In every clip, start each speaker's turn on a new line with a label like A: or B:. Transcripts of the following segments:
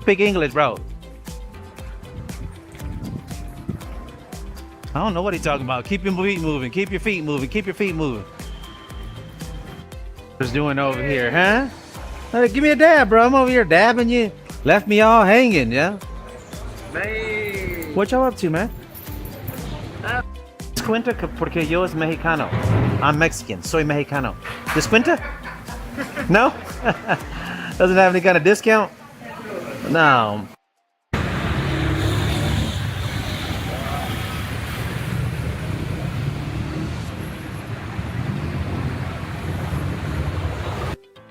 A: Speak English, bro. I don't know what he's talking about. Keep your feet moving. Keep your feet moving. Keep your feet moving. What's doing over here, huh? Hey, give me a dab, bro. I'm over here dabbing you. Left me all hanging, yeah?
B: Man.
A: What y'all up to, man? Descuenta porque yo es mexicano. I'm Mexican. Soy mexicano. Descuenta? No? Doesn't have any kind of discount? No.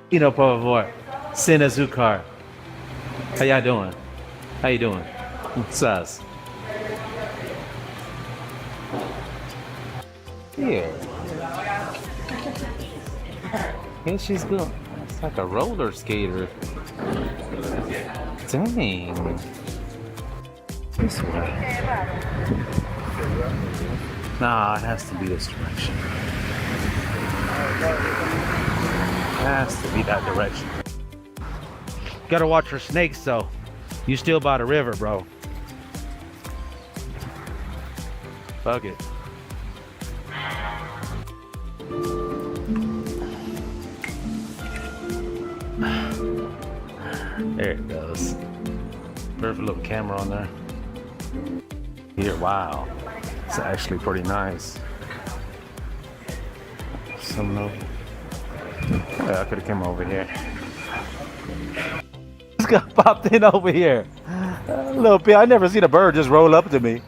A: You know, por favor, sin azúcar. How y'all doing? How you doing? What's us? Here. Yeah, she's good. It's like a roller skater. Dang. This way. Nah, it has to be this direction. It has to be that direction. Gotta watch for snakes though. You still by the river, bro. Fuck it. There it goes. Perfect little camera on there. Here, wow. It's actually pretty nice. Some little... Yeah, I could have come over here. This guy popped in over here. Little bit. I never seen a bird just roll up to me.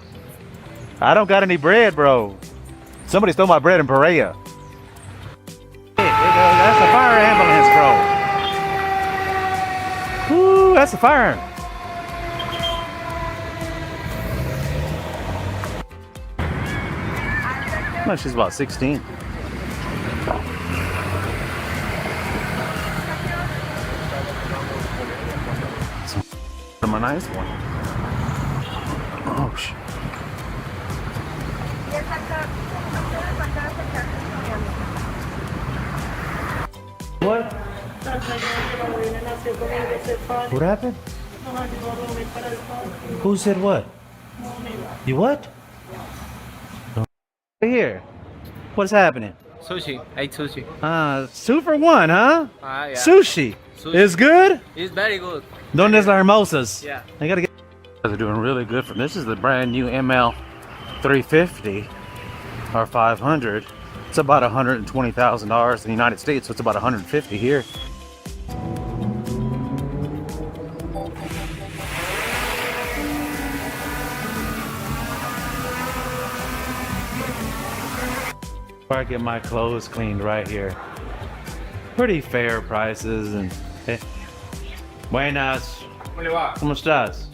A: I don't got any bread, bro. Somebody stole my bread in Perea. That's a fire ambulance, bro. Ooh, that's a fire. No, she's about 16. A nice one. Oh shit. What? What happened? Who said what? You what? Here. What's happening?
B: Sushi. I ate sushi.
A: 2 for 1, huh?
B: Yeah.
A: Sushi.
B: Sushi.
A: It's good?
B: It's very good.
A: Donde es la hermosas?
B: Yeah.
A: I gotta get. They're doing really good for this. Is the brand new ML 350 or 500. It's about $120,000 in the United States, so it's about 150 here. I get my clothes cleaned right here. Pretty fair prices and. Buenas. ¿Cómo estás?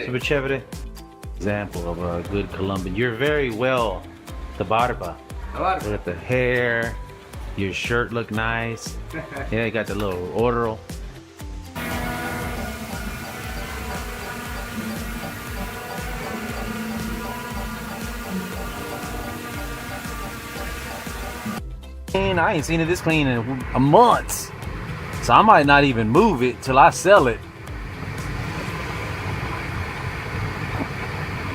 A: Super chévere. Example of a good Colombian. You're very well. The barba. Look at the hair. Your shirt look nice. Yeah, you got the little order. I ain't seen it this clean in a month. So I might not even move it till I sell it.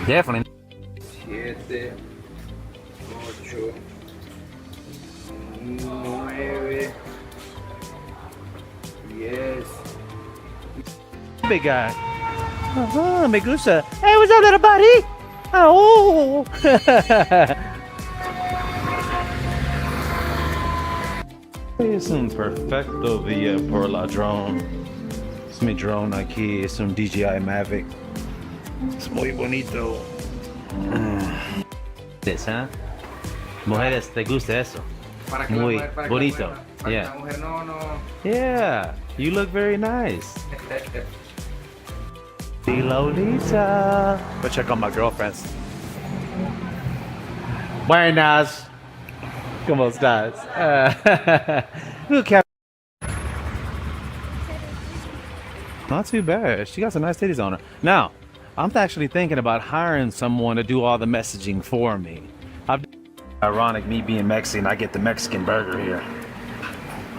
A: Definitely.
B: 7, 8, 9, 10.
A: Big guy. Me gusta. Hey, what's up, little buddy? Oh. Es un perfecto día por la drone. Es mi drone aquí, es un DJI Mavic. Es muy bonito. ¿Ah? Mujeres, ¿te gusta eso?
B: Para que
A: Muy
B: la mujer, para que
A: bonito.
B: la mujer, para
A: Yeah.
B: que la mujer no.
A: Yeah, you look very nice. Hey, Lolita. Go check on my girlfriends. Buenas. ¿Cómo estás? Look, Cap. Not too bad. She got some nice titties on her. Now, I'm actually thinking about hiring someone to do all the messaging for me. Ironic, me being Mexican, I get the Mexican burger here.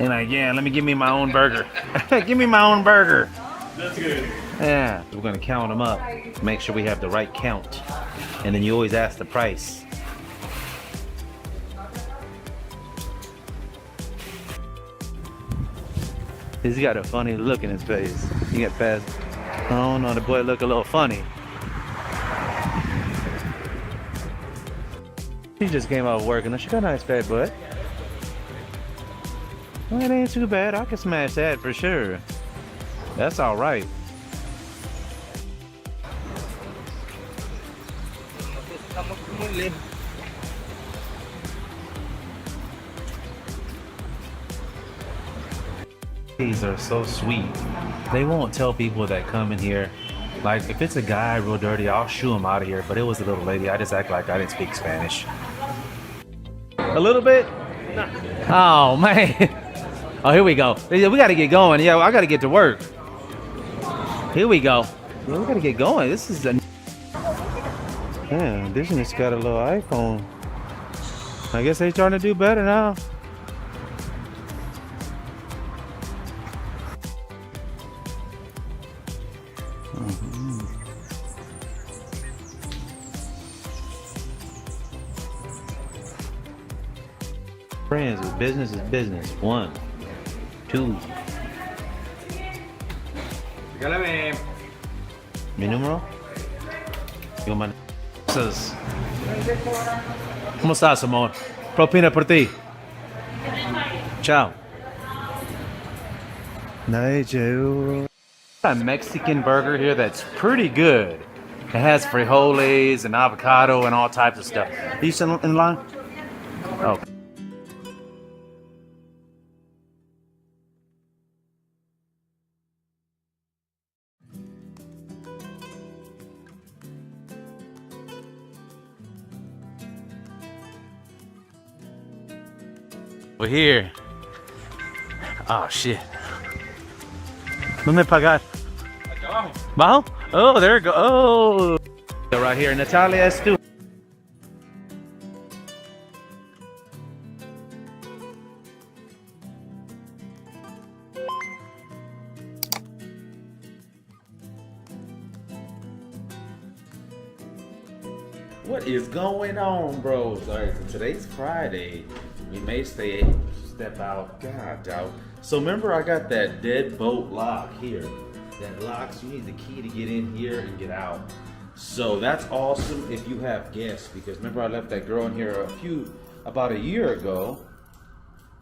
A: And like, yeah, give me my own burger. Give me my own burger.
B: That's good.
A: Yeah, we're gonna count them up, make sure we have the right count, and then you always ask the price. He's got a funny look in his face. You get past. Oh no, the boy look a little funny. She just came out of work and she got a nice fat butt. Well, it ain't too bad. I can smash that for sure. That's all right. These are so sweet. They won't tell people that come in here. Like, if it's a guy real dirty, I'll shoo him out of here. But it was a little lady. I just act like I didn't speak Spanish. A little bit? Oh, man. Oh, here we go. We got to get going. Yeah, I got to get to work. Here we go. Yeah, we got to get going. This is a... Yeah, Disney's got a little iPhone. I guess they're trying to do better now. Friends, business is business. 1, 2.
B: Regálame.
A: Mi número. Yo man. ¿Cómo estás, amor? Propina por ti. Ciao. A Mexican burger here that's pretty good. It has frijoles and avocado and all types of stuff. Are you still in line? Oh. We're here. Oh shit. ¿Dónde pagar? Bajo? Oh, there it go. Oh. Right here, Natalia Estu. What is going on, bros? All right, so today's Friday. We may step out. God, out. So remember, I got that deadbolt lock here. That locks. You need the key to get in here and get out. So that's awesome if you have guests, because remember I left that girl in here about a year ago,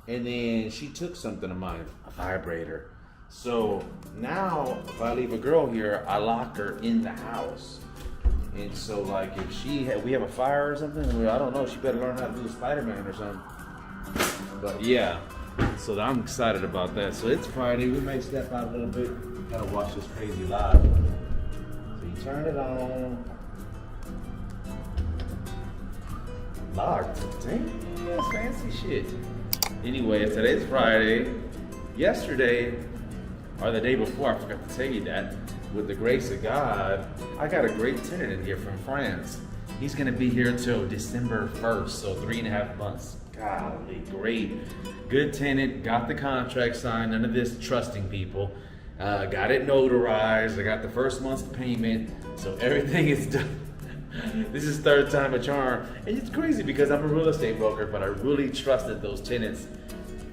A: and then she took something of mine, a vibrator. So now if I leave a girl here, I lock her in the house. And so like if we have a fire or something, I don't know, she better learn how to do Spider-Man or something. But yeah, so I'm excited about that. So it's Friday, we may step out a little bit. Gotta watch this crazy live. So you turn it on. Locked. Dang, that's fancy shit. Anyway, today's Friday. Yesterday, or the day before, I forgot to tell you that, with the grace of God, I got a great tenant in here from France. He's gonna be here until December 1st, so 3.5 months. Golly, great. Good tenant, got the contract signed, none of this trusting people. Got it notarized, I got the first month's payment, so everything is done. This is third time a charm. And it's crazy because I'm a real estate broker, but I really trusted those tenants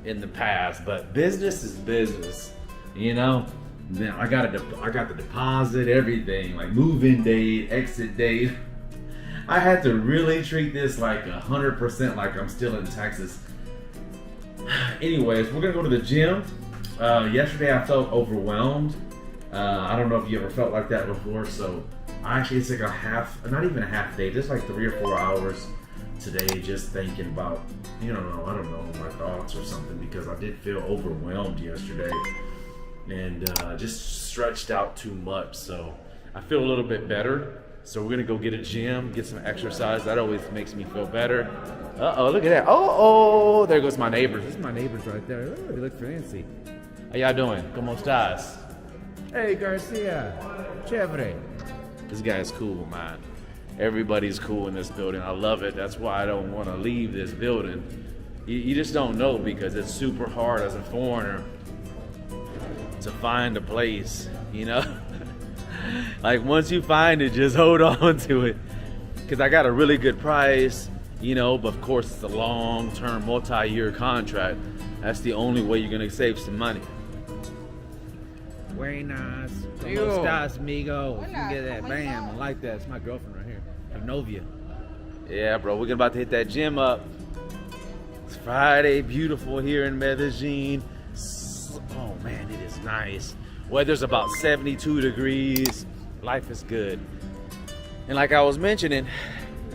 A: in the past. But business is business, you know? Now I got the deposit, everything, like move-in date, exit date. I had to really treat this like 100% like I'm still in Texas. Anyways, we're gonna go to the gym. Yesterday I felt overwhelmed. I don't know if you ever felt like that before, so I actually took not even a half day, just like 3 or 4 hours today, just thinking about, I don't know, my thoughts or something, because I did feel overwhelmed yesterday and just stretched out too much. So I feel a little bit better. So we're gonna go get a gym, get some exercise. That always makes me feel better. Uh-oh, look at that. Oh, there goes my neighbors. This is my neighbors right there. Oh, they look fancy. How y'all doing? ¿Cómo estás? Hey, Garcia. Chévere. This guy's cool, man. Everybody's cool in this building. I love it. That's why I don't want to leave this building. You just don't know, because it's super hard as a foreigner to find a place, you know? Like once you find it, just hold on to it. Cause I got a really good price, you know, but of course it's a long-term, multi-year contract. That's the only way you're gonna save some money. Very nice. ¿Cómo estás, amigo? You can get that. Bam, I like that. It's my girlfriend right here. Novia. Yeah, bro, we're about to hit that gym up. It's Friday, beautiful here in Medellin. Oh man, it is nice. Weather's about 72 degrees. Life is good. And like I was mentioning,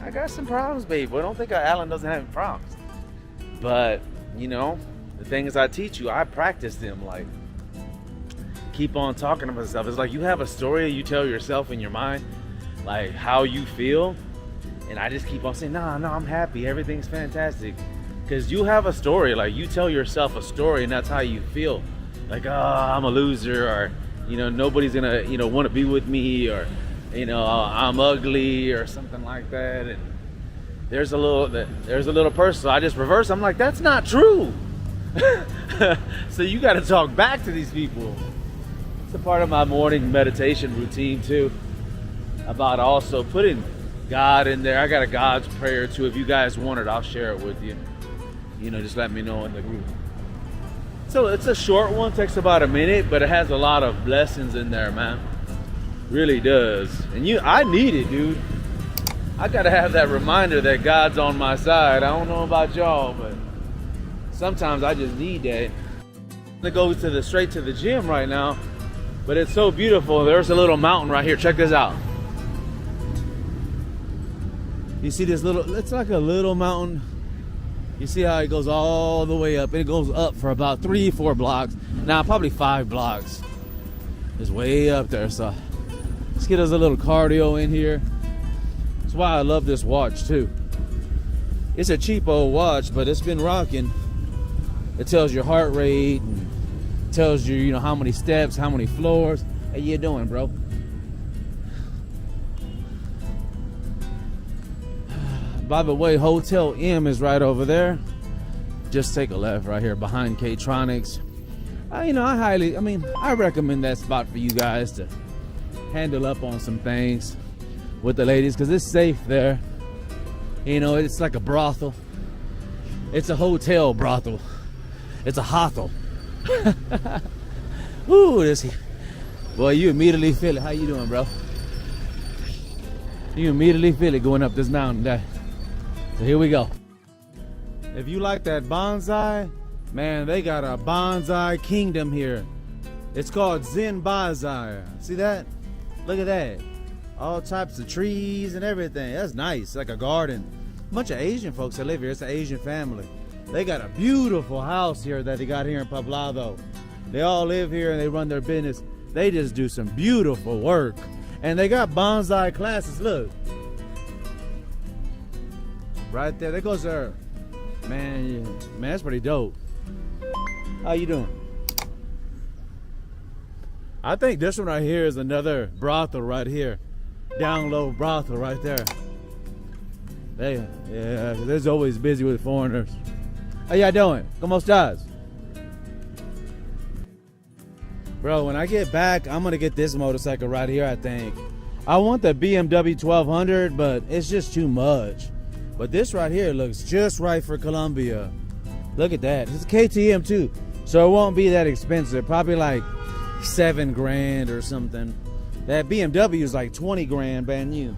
A: I got some problems, babe. But I don't think Alan doesn't have any problems. But, you know, the things I teach you, I practice them. Like, keep on talking to myself. It's like you have a story you tell yourself in your mind, like how you feel. And I just keep on saying, no, I'm happy. Everything's fantastic. Because you have a story. Like, you tell yourself a story, and that's how you feel. Like, oh, I'm a loser, or, you know, nobody's gonna, you know, want to be with me, or, you know, I'm ugly, or something like that. And there's a little person. So I just reverse. I'm like, that's not true. So you got to talk back to these people. It's a part of my morning meditation routine too. About also putting God in there. I got a God's prayer too. If you guys want it, I'll share it with you. You know, just let me know in the group. So it's a short one, takes about a minute, but it has a lot of blessings in there, man. Really does. And I need it, dude. I gotta have that reminder that God's on my side. I don't know about y'all, but sometimes I just need that. I'm gonna go straight to the gym right now, but it's so beautiful. There's a little mountain right here. Check this out. You see this it's like a little mountain. You see how it goes all the way up. It goes up for about 3-4 blocks. Now probably 5 blocks. It's way up there. So let's get us a little cardio in here. That's why I love this watch too. It's a cheap old watch, but it's been rocking. It tells your heart rate, and tells you, you know, how many steps, how many floors. How you doing, bro? By the way, Hotel M is right over there. Just take a left right here behind K-Tronics. I recommend that spot for you guys to handle up on some things with the ladies, because it's safe there. You know, it's like a brothel. It's a hotel brothel. It's a hothel. Ooh, boy, you immediately feel it. How you doing, bro? You immediately feel it going up this mountain there. So here we go. If you like that bonsai, man, they got a bonsai kingdom here. It's called Zen Bonsai. See that? Look at that. All types of trees and everything. That's nice, like a garden. A bunch of Asian folks that live here. It's an Asian family. They got a beautiful house here that they got here in Poblado. They all live here and they run their business. They just do some beautiful work. And they got bonsai classes, look. Right there, goes there. Man, that's pretty dope. How you doing? I think this one right here is another brothel right here. Down low brothel right there. They're always busy with foreigners. How y'all doing? ¿Cómo estás? Bro, when I get back, I'm gonna get this motorcycle right here, I think. I want the BMW 1200, but it's just too much. But this right here looks just right for Colombia. Look at that. It's a KTM too, so it won't be that expensive. Probably like 7 grand or something. That BMW is like 20 grand brand new.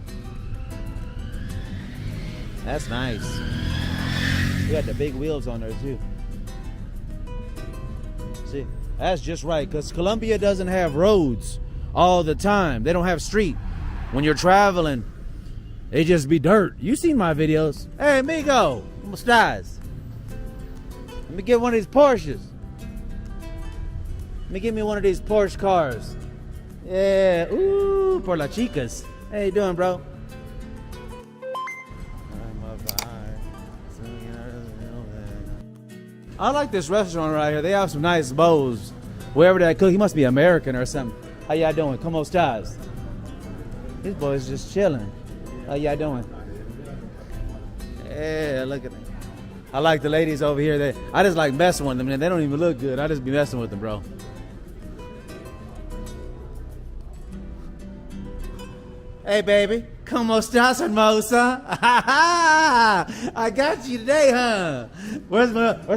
A: That's nice. You got the big wheels on there too. See, that's just right, because Colombia doesn't have roads all the time. They don't have street. When you're traveling, they just be dirt. You seen my videos. Hey, amigo, ¿cómo estás? Let me get one of these Porsches. Let me give me one of these Porsche cars. Yeah, ooh, por las chicas. How you doing, bro? I like this restaurant right here. They have some nice bowls. Wherever they cook, he must be American or something. How y'all doing? ¿Cómo estás? These boys just chilling. How y'all doing? Yeah, look at me. I like the ladies over here. I just like messing with them. They don't even look good. I just be messing with them, bro.
C: Hey, baby. ¿Cómo estás, hermosa? I got you today, huh? Where's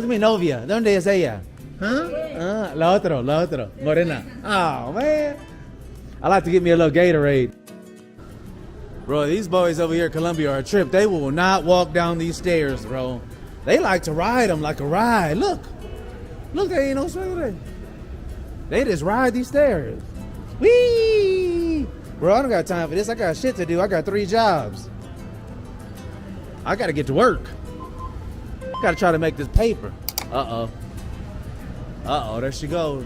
C: mi novia? ¿Dónde es ella? Huh? La otro, morena. Oh, man. I like to get me a little Gatorade. Bro, these boys over here in Colombia are a trip. They will not walk down these stairs, bro. They like to ride them like a ride. Look, they ain't no swing. They just ride these stairs. Whee! Bro, I don't got time for this. I got shit to do. I got 3 jobs. I gotta get to work. Gotta try to make this paper. Uh-oh, there she goes.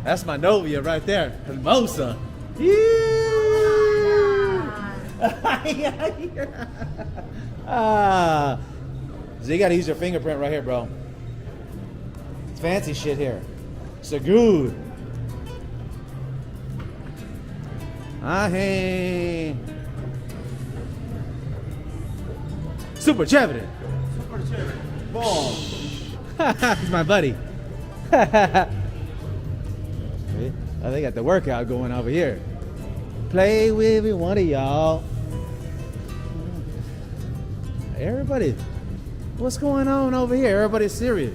C: That's my novia right there, Hermosa. Yeah. So you gotta use your fingerprint right here, bro. It's fancy shit here. So good. Hey. Super chévere. Boom. He's my buddy. Oh, they got the workout going over here. Play with me, one of y'all. Everybody, what's going on over here? Everybody's serious.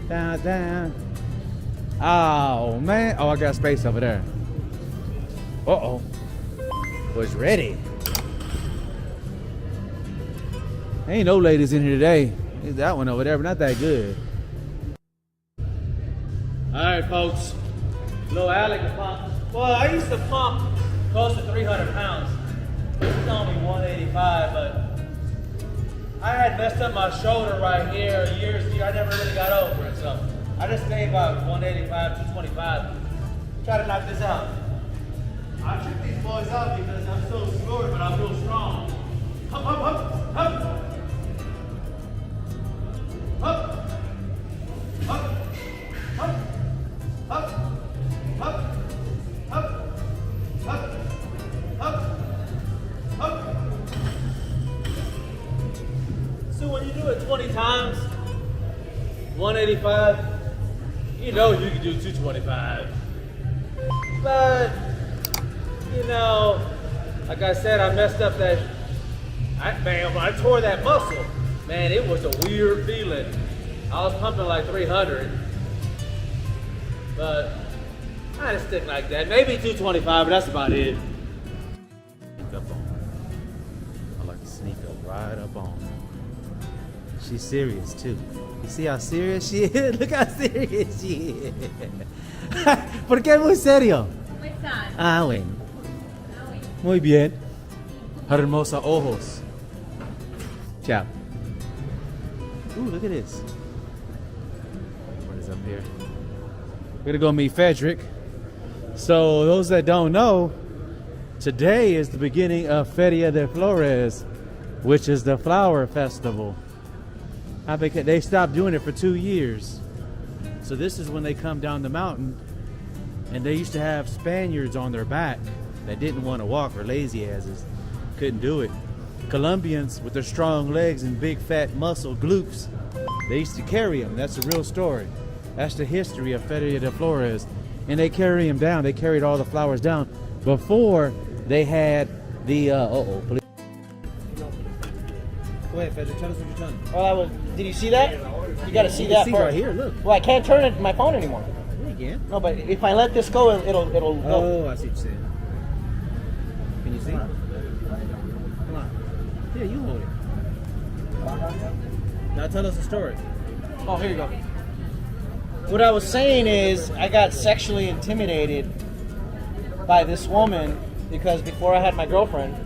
C: Down. Oh, man. Oh, I got space over there. Uh-oh. Was ready. Ain't no ladies in here today. There's that one over there, but not that good. All right, folks. Little Alec can pump. Well, I used to pump close to 300 pounds. It's only 185, but I had messed up my shoulder right here years ago. I never really got over it, so I just stay about 185, 225. Try to knock this out. I took these boys out because I'm so short, but I feel strong. Up, up, up, up. Up. Up. Up. Up. Up. Up. Up. Up. Up. So when you do it 20 times, 185, you know you can do 225. But you know, like I said, I messed up that. Man, when I tore that muscle, man, it was a weird feeling. I was pumping like 300, but I just stick like that. Maybe 225, but that's about it. Sneak up on her. I like to sneak up right up on her. She's serious too. You see how serious she is? Look how serious she is. ¿Por qué muy serio?
D: ¿Cómo están?
C: Ah, bueno. Muy bien. Hermosa ojos. Ciao. Ooh, look at this. What is up here? We're gonna go meet Frederick. So those that don't know, today is the beginning of Feria de Flores, which is the flower festival. I think they stopped doing it for 2 years. So this is when they come down the mountain, and they used to have Spaniards on their back that didn't want to walk, or lazy asses, couldn't do it. Colombians with their strong legs and big fat muscle glutes, they used to carry them. That's the real story. That's the history of Feria de Flores. And they carry them down. They carried all the flowers down before they had the police. Go ahead, Frederick. Tell us what you're telling me.
E: Well, did you see that? You got to see that
C: See
E: part.
C: right here. Look.
E: Well, I can't turn it my phone anymore.
C: You can.
E: No, but if I let this go, it'll go.
C: Oh, I see what you're saying. Can you see? Come on. Yeah, you hold it. Now tell us the story.
E: Oh, here you go. What I was saying is I got sexually intimidated by this woman because before I had my girlfriend,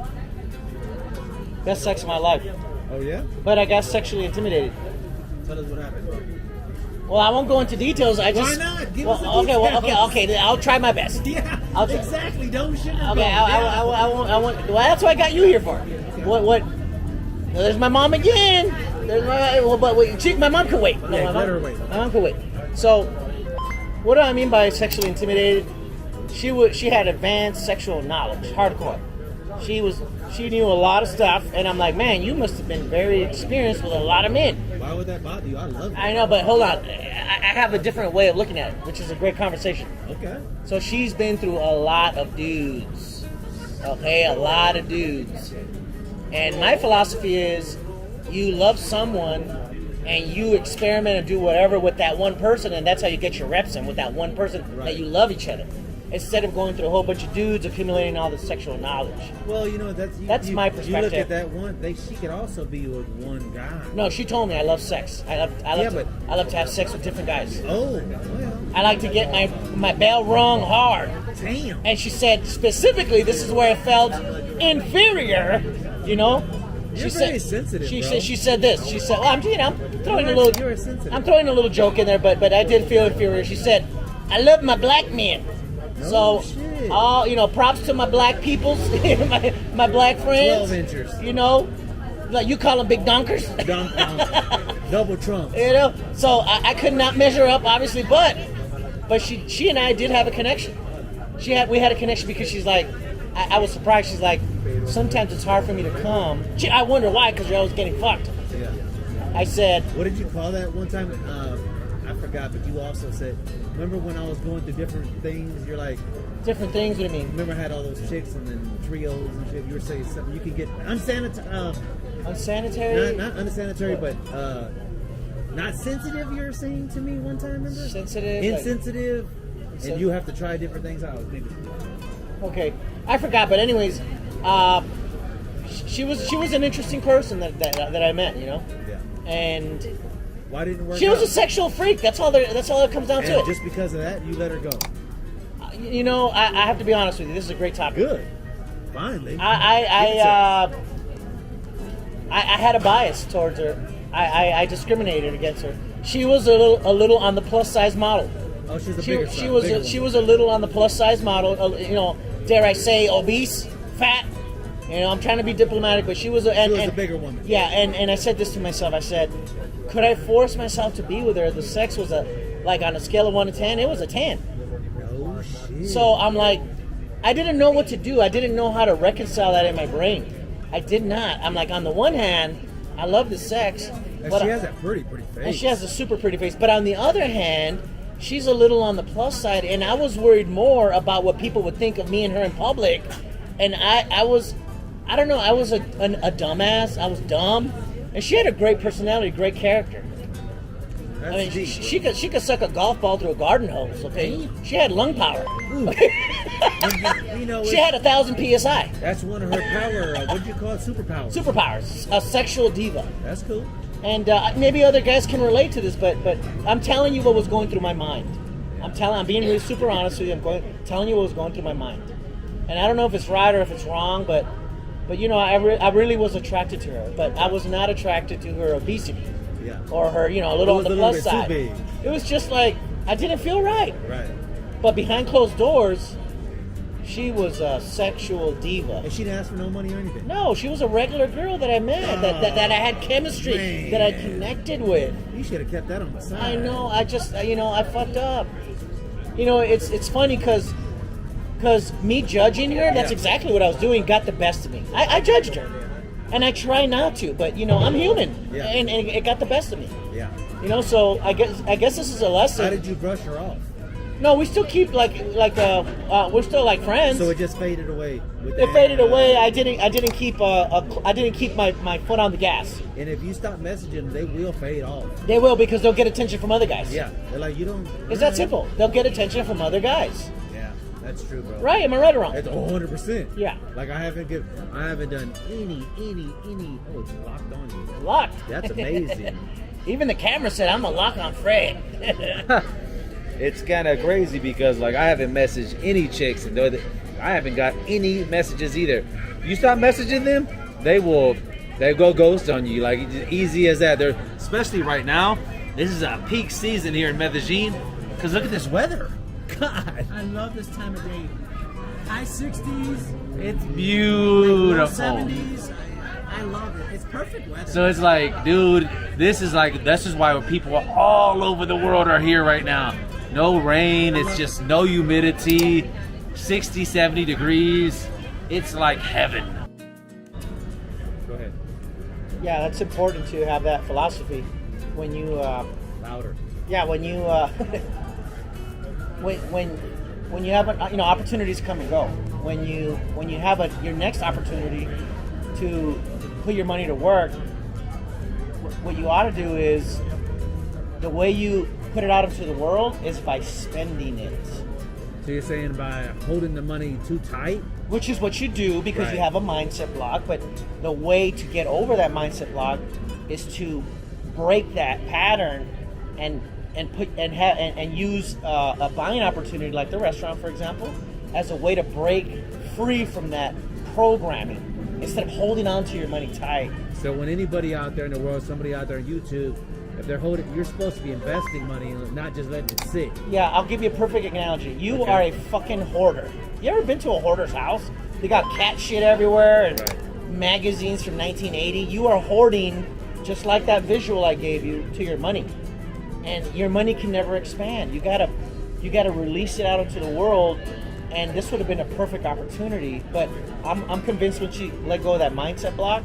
E: best sex of my life.
C: Oh, yeah?
E: But I got sexually intimidated.
C: Tell us what happened.
E: Well, I won't go into details. I just.
C: Why not? Give
E: well,
C: us the
E: okay, well,
C: details.
E: okay. I'll try my best.
C: Yeah,
E: I'll try.
C: exactly. Don't shit.
E: Okay, I won't. Well, that's what I got you here for. What? There's my mom again. There's my. Well, but wait, my mom can wait. No,
C: Yeah,
E: my
C: let
E: mom,
C: her wait.
E: My mom can wait. So, what do I mean by sexually intimidated? She had advanced sexual knowledge, hardcore. She knew a lot of stuff, and I'm like, man, you must have been very experienced with a lot of men.
C: Why would that bother you? I love it.
E: I know, but hold on. I have a different way of looking at it, which is a great conversation.
C: Okay.
E: So she's been through a lot of dudes. Okay, a lot of dudes. And my philosophy is you love someone and you experiment and do whatever with that one person, and that's how you get your reps in, with that one person that you love each other. Instead of going through a whole bunch of dudes accumulating all the sexual knowledge.
C: Well, you know, that's
E: my perspective.
C: You look at that one, she could also be with one guy.
E: No, she told me I love sex. I love to have sex with different guys.
C: Oh, well.
E: I like to get my bell rung hard.
C: Damn.
E: And she said specifically this is where it felt inferior, you know?
C: You're very sensitive, bro.
E: She said this. She said, well, I'm throwing
C: You're sensitive.
E: I'm throwing a little joke in there, but I did feel inferior. She said, I love my black men. So,
C: shit.
E: Props to my black peoples, my black friends.
C: 12 inches.
E: You know, like you call them big donkers.
C: Double trump.
E: You know, so I could not measure up, obviously, but she and I did have a connection. We had a connection because she's like, I was surprised. She's like, sometimes it's hard for me to come. I wonder why, because you're always getting fucked.
C: Yeah.
E: I said,
C: what did you call that one time? I forgot, but you also said, remember when I was going through different things? You're like,
E: different things. What do you mean?
C: Remember I had all those chicks and then trios and shit. You were saying something you can get unsanitary.
E: Unsanitary?
C: Not unsanitary, but not sensitive. You were saying to me one time. Remember?
E: Sensitive.
C: Insensitive. And you have to try different things out.
E: Okay, I forgot. But anyways, she was an interesting person that I met. You know.
C: Yeah.
E: And
C: why didn't it work?
E: She was a sexual freak. That's all it comes down to.
C: Just because of that, you let her go.
E: You know, I have to be honest with you. This is a great topic.
C: Good. Fine, lady.
E: I had a bias towards her. I discriminated against her. She was a little on the plus size model.
C: Oh, she's a bigger size.
E: She was a little on the plus size model. You know, dare I say, obese, fat. You know, I'm trying to be diplomatic, but she was a
C: bigger woman.
E: Yeah, and I said this to myself. I said, could I force myself to be with her? The sex was on a scale of 1 to 10, it was a 10.
C: Oh shit.
E: So I'm like, I didn't know what to do. I didn't know how to reconcile that in my brain. I did not. I'm like, on the one hand, I love the sex.
C: And she has that pretty face.
E: And she has a super pretty face. But on the other hand, she's a little on the plus side, and I was worried more about what people would think of me and her in public. And I was a dumbass. I was dumb. And she had a great personality, great character.
C: That's
E: I mean,
C: deep.
E: she could suck a golf ball through a garden hose. Okay, she had lung power.
C: You know,
E: she had 1,000 psi.
C: That's one of her power. What do you call it? Superpowers.
E: Superpowers. A sexual diva.
C: That's cool.
E: And maybe other guys can relate to this, but I'm telling you what was going through my mind. I'm being really super honest with you. Telling you what was going through my mind. And I don't know if it's right or if it's wrong, but you know, I really was attracted to her, but I was not attracted to her obesity.
C: Yeah.
E: Or her, you know, a little on the plus side.
C: Too big.
E: It was just like, I didn't feel right.
C: Right.
E: But behind closed doors, she was a sexual diva.
C: And she didn't ask for no money or anything?
E: No, she was a regular girl that I met, that I had chemistry,
C: man.
E: that I connected with.
C: You should have kept that on the side.
E: I know, I fucked up. You know, it's funny because me judging her, that's exactly what I was doing, got the best of me. I judged her. And I try not to, but, you know, I'm human.
C: Yeah.
E: And it got the best of me.
C: Yeah.
E: You know, so I guess this is a lesson.
C: How did you brush her off?
E: No, we still keep we're still like friends.
C: So it just faded away.
E: It faded away. I didn't keep my foot on the gas.
C: And if you stop messaging them, they will fade off.
E: They will, because they'll get attention from other guys.
C: Yeah, they're like, you don't.
E: It's that simple. They'll get attention from other guys.
C: Yeah, that's true, bro.
E: Right? Am I right or wrong?
C: It's 100%.
E: Yeah.
C: Like I haven't done any. Oh, it's locked on you.
E: Locked.
C: That's amazing.
E: Even the camera said I'm a lock on Fred.
A: It's kind of crazy because like I haven't messaged any chicks and I haven't got any messages either. You stop messaging them, they go ghost on you, like easy as that. They're, especially right now, this is a peak season here in Medellin because look at this weather. God,
E: I love this time of day. High 60s.
A: it's beautiful.
E: 70s. I love it. It's perfect weather.
A: So it's like, dude, this is why people all over the world are here right now. No rain, it's just no humidity, 60, 70 degrees. It's like heaven.
C: Go ahead.
E: Yeah, that's important to have that philosophy when you.
C: Louder.
E: Yeah, when you. When you have opportunities come and go. When you have your next opportunity to put your money to work, what you ought to do is the way you put it out into the world is by spending it.
C: So you're saying by holding the money too tight?
E: Which is what you do because you
C: Right.
E: have a mindset block. But the way to get over that mindset block is to break that pattern and use a buying opportunity like the restaurant, for example, as a way to break free from that programming instead of holding on to your money tight.
C: So when anybody out there in the world, somebody out there on YouTube, if they're holding, you're supposed to be investing money and not just letting it sit.
E: Yeah, I'll give you a perfect analogy. You
C: Okay.
E: are a fucking hoarder. You ever been to a hoarder's house? They got cat shit everywhere and
C: Right.
E: magazines from 1980. You are hoarding, just like that visual I gave you, to your money. And your money can never expand. You gotta release it out into the world, and this would have been a perfect opportunity. But I'm convinced once you let go of that mindset block,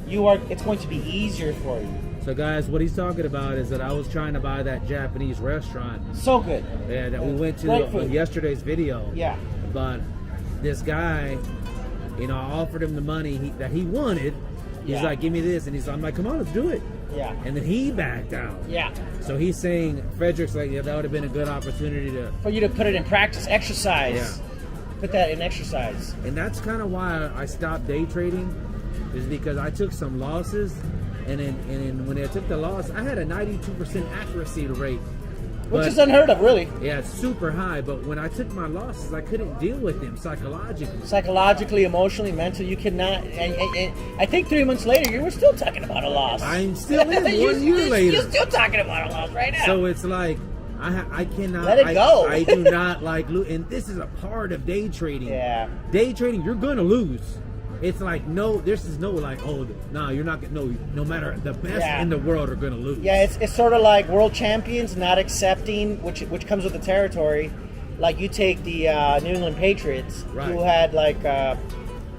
E: it's going to be easier for you.
C: So guys, what he's talking about is that I was trying to buy that Japanese restaurant
E: So good.
C: that we went to
E: Great
C: on
E: food.
C: yesterday's video.
E: Yeah.
C: But this guy, I offered him the money that he wanted. He's
E: Yeah.
C: like, give me this. And I'm like, come on, let's do it.
E: Yeah.
C: And then he backed out.
E: Yeah.
C: So he's saying, Frederick's like, yeah, that would have been a good opportunity to.
E: For you to put it in practice, exercise.
C: Yeah.
E: Put that in exercise.
C: And that's kind of why I stopped day trading, is because I took some losses. And then when I took the loss, I had a 92% accuracy rate.
E: Which
C: But-
E: is unheard of, really.
C: Yeah, it's super high. But when I took my losses, I couldn't deal with them psychologically.
E: Psychologically, emotionally, mentally, you cannot. And I think 3 months later, you were still talking about a loss.
C: I'm still in
E: You-
C: 1 year later.
E: You're still talking about a loss right now.
C: So it's like I cannot
E: Let it go.
C: I do not like lose, and this is a part of day trading.
E: Yeah.
C: Day trading, you're gonna lose. It's like no, this is no like no, you're not gonna no matter the best
E: Yeah.
C: in the world are gonna lose.
E: Yeah, it's sort of like world champions not accepting, which comes with the territory. Like you take the New England Patriots,
C: Right.
E: who had like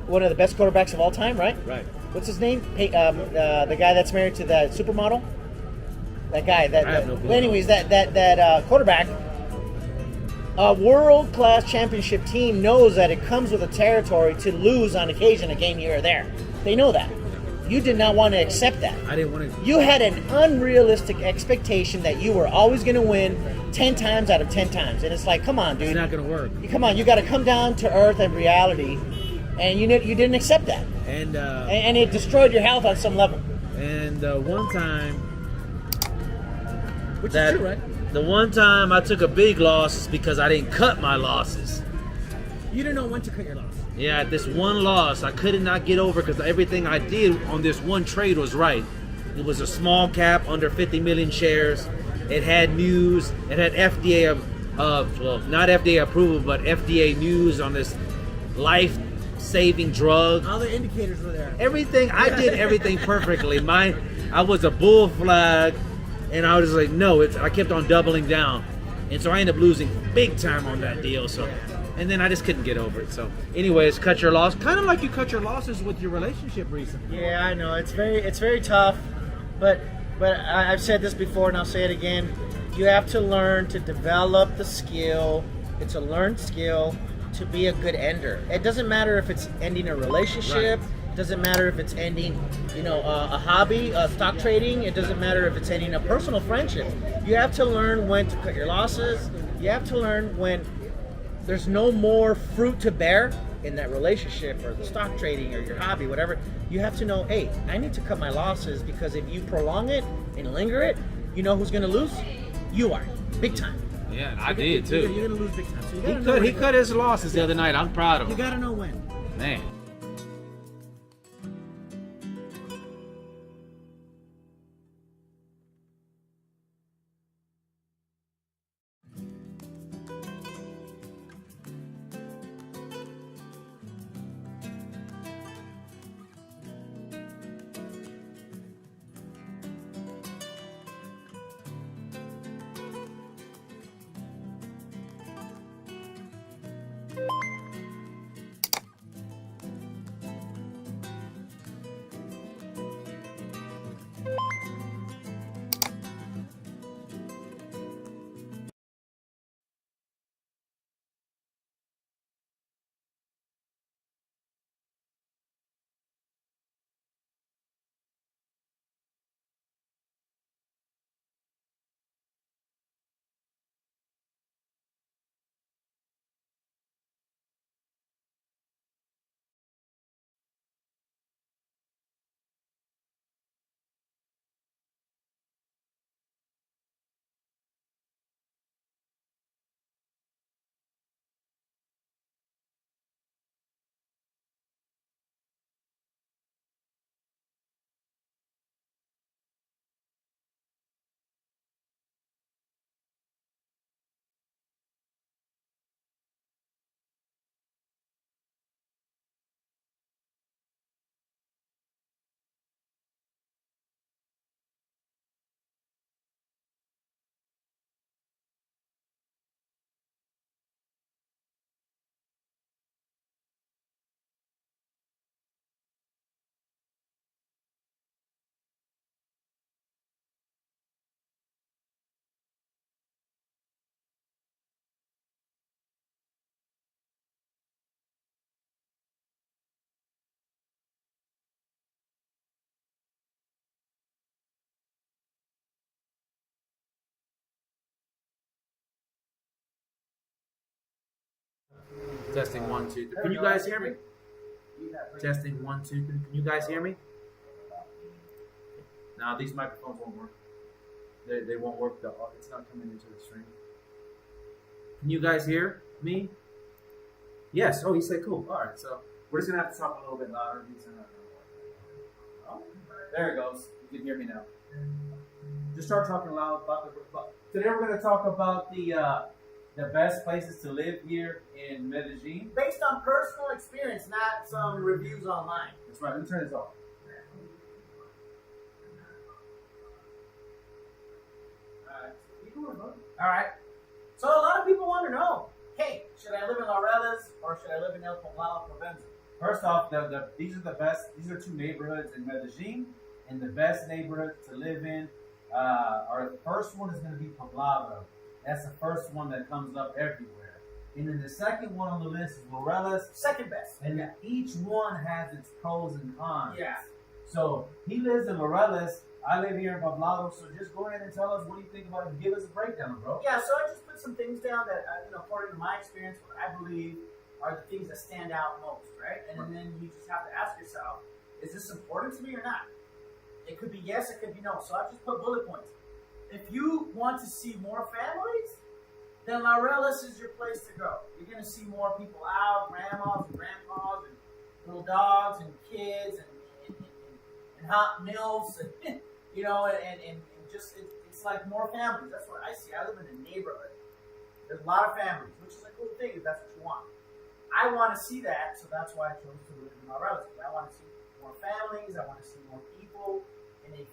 E: one of the best quarterbacks of all time, right?
C: Right.
E: What's his name? The guy that's married to that supermodel. That guy.
C: I have no clue.
E: Anyways, that quarterback. A world-class championship team knows that it comes with a territory to lose on occasion a game here or there. They know that. You did not want to accept that.
C: I didn't want to.
E: You had an unrealistic expectation that you were always going to win 10 times out of 10 times. And it's like, come on, dude.
C: It's not gonna work.
E: Come on, you got to come down to earth and reality. And you didn't accept that.
C: And
E: And it destroyed your health on some level.
C: one time, which
A: That-
C: is true, right?
A: The one time I took a big loss is because I didn't cut my losses.
C: You didn't know when to cut your loss.
A: Yeah, this one loss I could not get over because everything I did on this one trade was right. It was a small cap under 50 million shares. It had news. It had FDA well, not FDA approval, but FDA news on this life-saving drug.
C: All the indicators were there.
A: Everything I did everything perfectly. I was a bull flag, and I was like, no. I kept on doubling down, and so I ended up losing big time on that deal. So, and then I just couldn't get over it. So, anyways, cut your loss, kind of like you cut your losses with your relationship recently.
E: Yeah, I know. It's very tough. But I've said this before and I'll say it again. You have to learn to develop the skill. It's a learned skill to be a good ender. It doesn't matter if it's ending a relationship. It doesn't matter if it's ending, a hobby, stock trading. It doesn't matter if it's ending a personal friendship. You have to learn when to cut your losses. You have to learn when there's no more fruit to bear in that relationship or the stock trading or your hobby, whatever. You have to know, hey, I need to cut my losses because if you prolong it and linger it, you know who's going to lose? You are, big time.
A: Yeah, I did too.
E: You're going to lose big time. So you gotta know
A: He
E: when.
A: cut his losses the other night. I'm proud of
E: You
A: him.
E: got to know when.
A: Man.
C: Testing 1, 2, 3. Can you guys hear me? Testing 1, 2, 3. Can you guys hear me? No, these microphones won't work. They won't work. It's not coming into the stream. Can you guys hear me? Yes. Oh, he said cool. All right. So we're just gonna have to talk a little bit louder. These are not gonna work. Oh, there it goes. You can hear me now. Just start talking loud about today we're gonna talk about the best places to live here in Medellin.
E: Based on personal experience, not some reviews online.
C: That's right. Let me turn this off.
E: All right. So a lot of people want to know, hey, should I live in Laureles or should I live in El Poblado, Provenza?
C: First off, these are the best. These are 2 neighborhoods in Medellin, and the best neighborhoods to live in. Our first one is going to be Poblado. That's the first one that comes up everywhere. And then the second one on the list is Laureles.
E: Second best.
C: And each one has its pros and cons.
E: Yeah.
C: So he lives in Laureles. I live here in Poblado. So just go ahead and tell us what you think about it and give us a breakdown, bro.
E: Yeah, so I just put some things down that, according to my experience, what I believe are the things that stand out most, right? And then you just have to ask yourself, is this important to me or not? It could be yes, it could be no. So I just put bullet points. If you want to see more families, then Laureles is your place to go. You're going to see more people out, grandmas and grandpas and little dogs and kids and hot meals, and, and just it's like more families. That's what I see. I live in a neighborhood. There's a lot of families, which is a cool thing if that's what you want. I want to see that, so that's why I chose to live in Laureles. I want to see more families. I want to see more people in a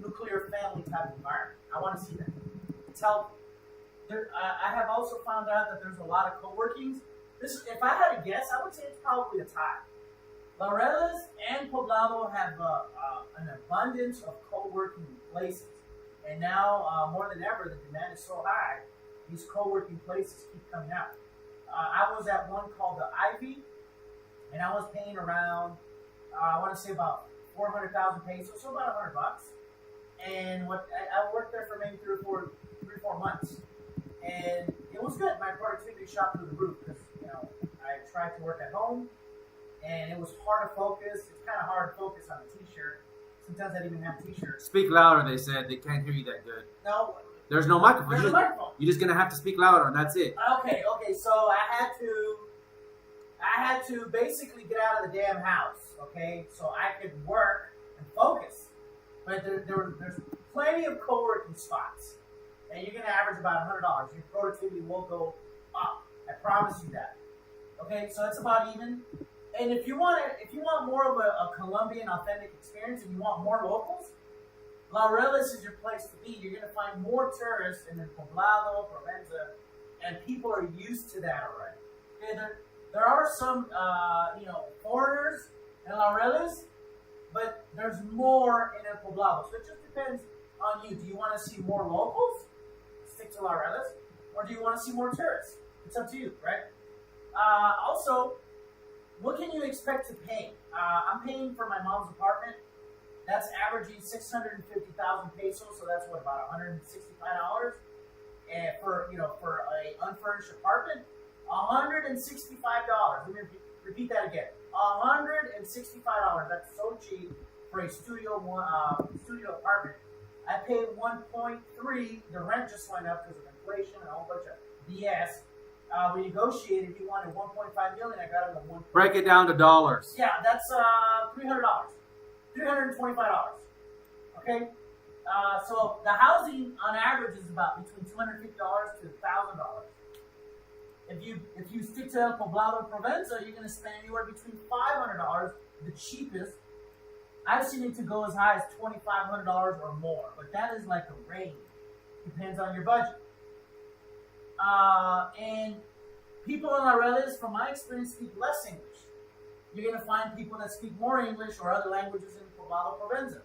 E: nuclear family type environment. I want to see that. It's healthy. I have also found out that there's a lot of co-workings. If I had to guess, I would say it's probably a tie. Laureles and Poblado have an abundance of co-working places. And now, more than ever, the demand is so high, these co-working places keep coming out. I was at one called the Ivy, and I was paying around, I want to say about 400,000 pesos, so about $100. And I worked there for maybe 3 or 4 months. And it was good. My productivity shot through the roof because, I tried to work at home, and it was hard to focus. It's kind of hard to focus on a t-shirt. Sometimes I didn't even have t-shirts.
C: Speak louder, they said. They can't hear you that good.
E: No.
C: There's no microphone.
E: There's a microphone.
C: You're just going to have to speak louder, and that's it.
E: Okay. So I had to basically get out of the damn house, okay? So I could work and focus. But there's plenty of co-working spots. And you're going to average about $100. Your productivity will go up. I promise you that. Okay, so it's about even. And if you want more of a Colombian authentic experience and you want more locals, Laureles is your place to be. You're going to find more tourists in Poblado, Provenza, and people are used to that already. Okay, there are some, foreigners in Laureles, but there's more in El Poblado. So it just depends on you. Do you want to see more locals? Stick to Laureles. Or do you want to see more tourists? It's up to you, right? Also, what can you expect to pay? I'm paying for my mom's apartment. That's averaging 650,000 pesos, so that's what, about $165? And for a unfurnished apartment, $165. Let me repeat that again. $165. That's so cheap for a studio apartment. I paid 1.3. The rent just went up because of inflation and a whole bunch of BS. We negotiated. He wanted 1.5 million. I got him a 1.
C: Break it down to dollars.
E: Yeah, that's $300. $325. Okay. So the housing on average is about between $250 to $1,000. If you stick to El Poblado Provenza, you're going to spend anywhere between $500, the cheapest. I've seen it to go as high as $2,500 or more, but that is like a range. Depends on your budget. And people in Laureles, from my experience, speak less English. You're going to find people that speak more English or other languages in Poblado Provenza.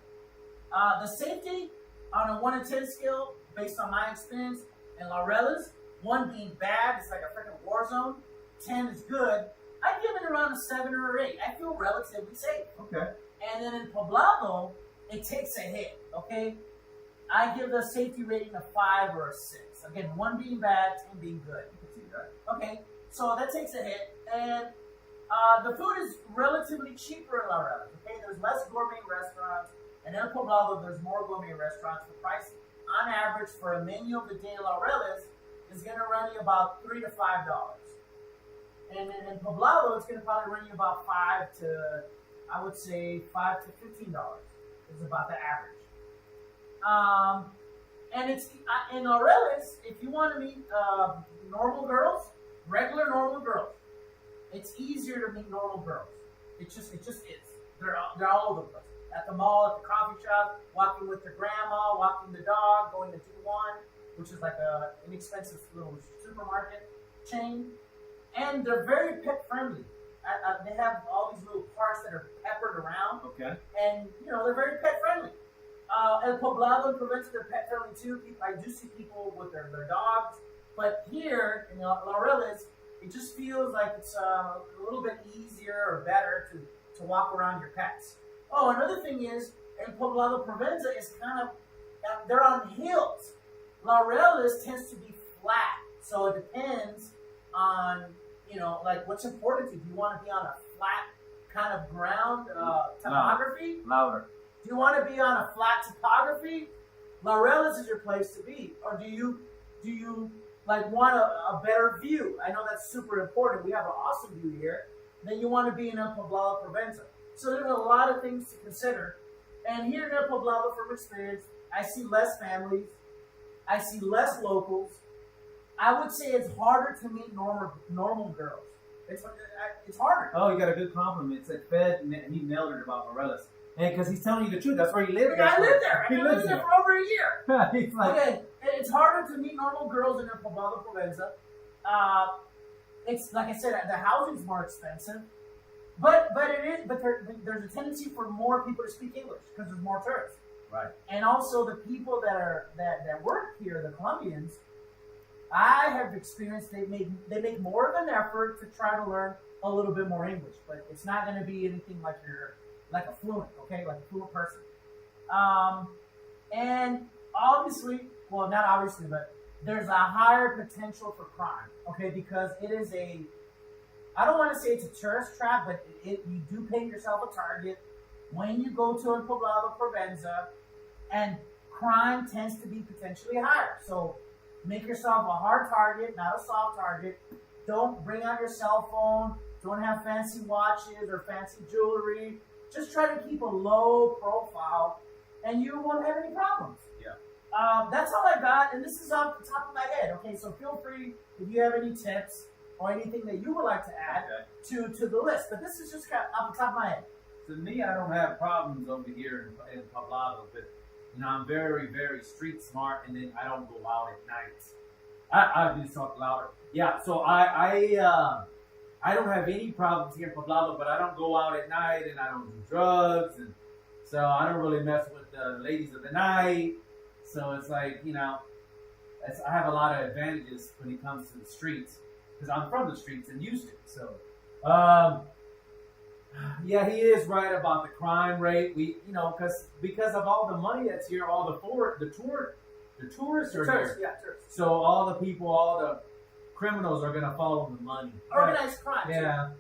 E: The safety on a 1 to 10 scale, based on my experience in Laureles, 1 being bad, it's like a freaking war zone. 10 is good. I'd give it around a 7 or an 8. I feel relatively safe.
C: Okay.
E: And then in Poblado, it takes a hit. Okay, I give the safety rating a 5 or a 6. Again, 1 being bad, 10 being good. Okay, so that takes a hit, and the food is relatively cheaper in Laureles. Okay, there's less gourmet restaurants, and in Poblado there's more gourmet restaurants. The price, on average, for a menu of the day in Laureles is going to run you about $3 to $5, and then in Poblado it's going to probably run you about $5 to, I would say, $5 to $15 is about the average. And it's in Laureles, if you want to meet normal girls, regular normal girls, it's easier to meet normal girls. It just is. They're all over the place. At the mall, at the coffee shop, walking with their grandma, walking the dog, going to Do-One, which is like a inexpensive little supermarket chain. And they're very pet friendly. They have all these little parks that are peppered around.
C: Okay.
E: And, they're very pet friendly. El Poblado and Provenza, they're pet friendly too. I do see people with their dogs. But here in Laureles, it just feels like it's a little bit easier or better to walk around your pets. Oh, another thing is, El Poblado Provenza is kind of, they're on hills. Laureles tends to be flat. So it depends on, like what's important to you. Do you want to be on a flat kind of ground topography?
C: Louder.
E: Do you want to be on a flat topography? Laureles is your place to be. Or do you like want a better view? I know that's super important. We have an awesome view here. Then you want to be in El Poblado Provenza. So there's a lot of things to consider. And here in El Poblado, from experience, I see less families. I see less locals. I would say it's harder to meet normal girls. It's harder.
C: Oh, you got a good compliment. It said Fed, and he nailed it about Laureles. And because he's telling you the truth, that's where he lived.
E: I lived there. I lived there for over a year.
C: He's like,
E: okay, it's harder to meet normal girls in El Poblado Provenza. It's like I said, the housing's more expensive, but there's a tendency for more people to speak English because there's more tourists.
C: Right.
E: And also the people that work here, the Colombians, I have experienced they make more of an effort to try to learn a little bit more English, but it's not going to be anything like a fluent, okay, like a fluent person. And obviously, well, not obviously, but there's a higher potential for crime, okay, because it is I don't want to say it's a tourist trap, but you do paint yourself a target when you go to El Poblado Provenza, and crime tends to be potentially higher. So make yourself a hard target, not a soft target. Don't bring out your cell phone. Don't have fancy watches or fancy jewelry. Just try to keep a low profile, and you won't have any problems.
C: Yeah.
E: That's all I got, and this is off the top of my head. Okay, so feel free if you have any tips or anything that you would like to add to the list. But this is just off the top of my head.
C: To me, I don't have problems over here in Poblado, but I'm very, very street smart, and then I don't go out at night. I just talk louder. Yeah, so I don't have any problems here in Poblado, but I don't go out at night, and I don't do drugs, and so I don't really mess with the ladies of the night. So it's like, I have a lot of advantages when it comes to the streets, because I'm from the streets and used to. So, yeah, he is right about the crime rate. Because of all the money that's here, all the tourists are here.
E: Yeah, tourists.
C: So all the people, all the criminals are going to follow the money.
E: Organized crime.
C: Yeah.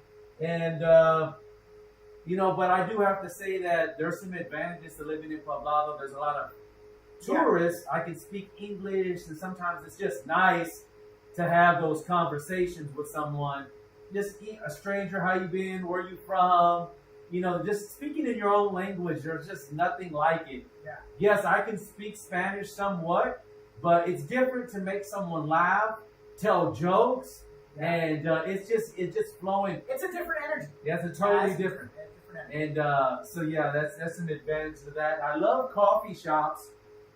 C: And, but I do have to say that there's some advantages to living in Poblado. There's a lot of tourists. I can speak English, and sometimes it's just nice to have those conversations with someone. Just a stranger, how you been, where you from, just speaking in your own language. There's just nothing like it.
E: Yeah.
C: Yes, I can speak Spanish somewhat, but it's different to make someone laugh, tell jokes, and it's just flowing.
E: It's a different energy.
C: Yeah, it's totally different. And so yeah, that's an advantage to that. I love coffee shops,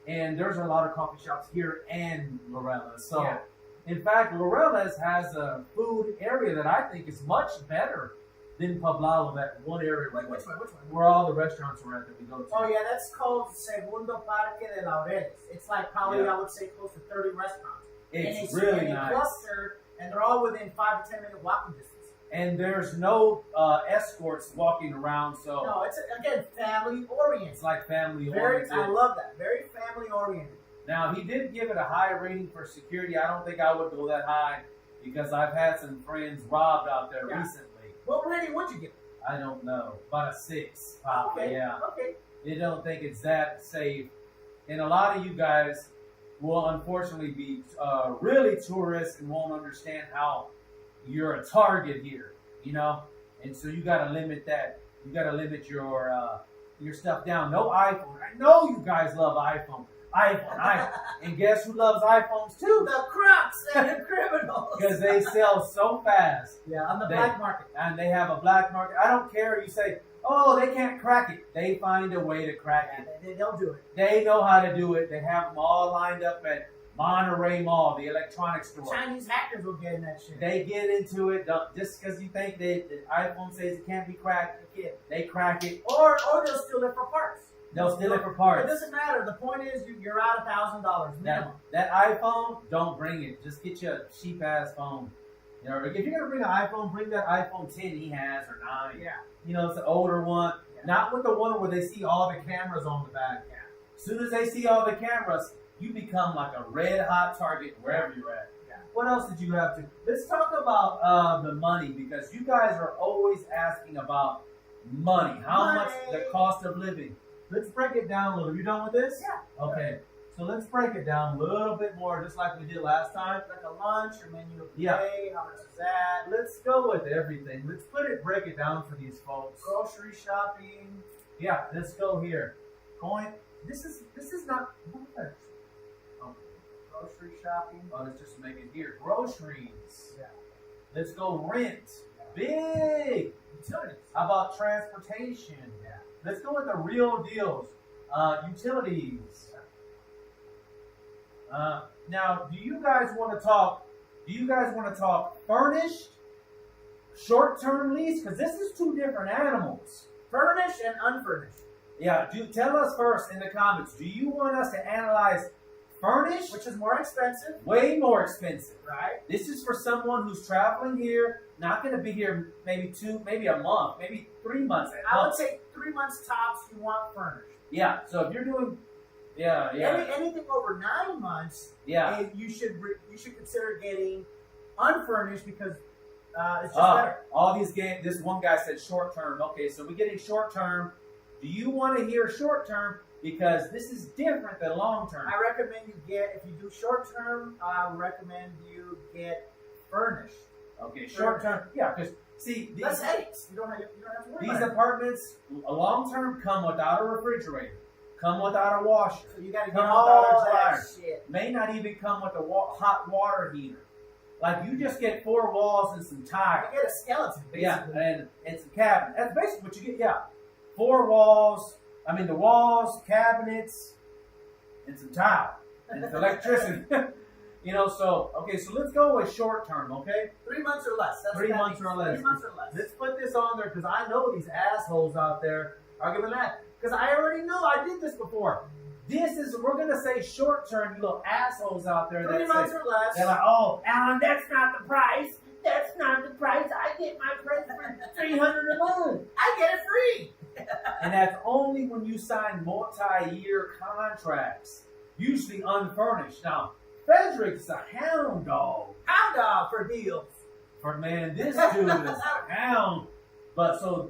C: and there's a lot of coffee shops here in Laureles. So. Yeah. In fact, Laureles has a food area that I think is much better than Poblado, that one area.
E: Which one?
C: Where all the restaurants are at that we go to.
E: Oh, yeah, that's called Segundo Parque de Laureles. It's like probably, I would say, close to 30 restaurants.
C: It's really nice.
E: Cluster, and they're all within 5 to 10 minute walking distance.
C: And there's no escorts walking around, so...
E: No, it's, again, family-oriented.
C: It's like family-oriented.
E: I love that. Very family-oriented.
C: Now, he did give it a high rating for security. I don't think I would go that high because I've had some friends robbed out there recently.
E: What rating would you give it?
C: I don't know. About a 6, probably,
E: Okay.
C: yeah.
E: Okay.
C: They don't think it's that safe. And a lot of you guys will unfortunately be really tourists and won't understand how you're a target here, you know? And so you got to limit that. You got to limit your stuff down. No iPhone. I know you guys love iPhone. iPhone. And guess who loves iPhones too?
E: The crooks and the criminals.
C: Because they sell so fast.
E: Yeah, on the black market.
C: And they have a black market. I don't care. You say, oh, they can't crack it. They find a way to crack it.
E: They'll do it.
C: They know how to do it. They have them all lined up at Monterey Mall, the electronics store.
E: Chinese hackers will get in that shit.
C: They get into it just because you think the iPhone says it can't be cracked. They crack it.
E: Or they'll steal it for parts.
C: They'll steal it for parts.
E: It doesn't matter. The point is you're out $1,000 minimum.
C: That iPhone, don't bring it. Just get you a cheap ass phone. You know, if you're gonna bring an iPhone, bring that iPhone 10 he has or 9.
E: Yeah.
C: You know, it's an older one.
E: Yeah.
C: Not with the one where they see all the cameras on the back.
E: Yeah.
C: As soon as they see all the cameras, you become like a red hot target wherever you're at.
E: Yeah.
C: What else did you have to? Let's talk about the money because you guys are always asking about money. How much the cost of living. Let's break it down a little. You done with this?
E: Yeah.
C: Okay. So let's break it down a little bit more, just like we did last time.
E: Like a lunch or menu of the
C: Yeah.
E: day. How much is that?
C: Let's go with everything. Let's break it down for these folks.
E: Grocery shopping.
C: Yeah, let's go here. Going. This is not. Oh,
E: Grocery shopping.
C: let's just make it here. Groceries.
E: Yeah.
C: Let's go rent. Big.
E: Utilities.
C: How about transportation?
E: Yeah.
C: Let's go with the real deals. Utilities. Now, do you guys want to talk furnished, short-term lease? Because this is two different animals.
E: Furnished and unfurnished.
C: Yeah, tell us first in the comments. Do you want us to analyze furnished?
E: Which is more expensive.
C: Way more expensive.
E: Right.
C: This is for someone who's traveling here, not going to be here maybe a month, maybe 3 months.
E: I would say 3 months tops you want furnished.
C: Yeah, so if you're doing,
E: anything over 9 months, you should consider getting unfurnished because it's just better.
C: All these games. This one guy said short term. Okay, so we're getting short term. Do you want to hear short term? Because this is different than long term.
E: I recommend if you do short term, I would recommend you get furnished.
C: Okay, short term. Yeah, because see,
E: less headaches. You don't have to worry
C: these
E: about
C: apartments, long term, come without a refrigerator, come without a washer.
E: So you got to get
C: Come
E: all
C: without a
E: that
C: dryer.
E: shit.
C: May not even come with a hot water heater. Like you just get 4 walls and some tile.
E: You get a skeleton, basically.
C: Yeah, and some cabinet. That's basically what you get. Yeah, 4 walls. I mean, the walls, cabinets, and some tile, and some electricity. You know, so let's go with short term. Okay,
E: 3 months or less. That's
C: 3 months or less.
E: 3 months or less.
C: Let's put this on there because I know these assholes out there are giving that. Because I already know I did this before. We're gonna say short term. You little assholes out there.
E: 3 months or less.
C: They're like, oh, Alan, that's not the price. That's not the price. I get my price for $300 a month.
E: I get it free.
C: And that's only when you sign multi-year contracts, usually unfurnished. Now, Frederick's a hound dog.
E: Hound dog for deals.
C: This dude is a hound. But so what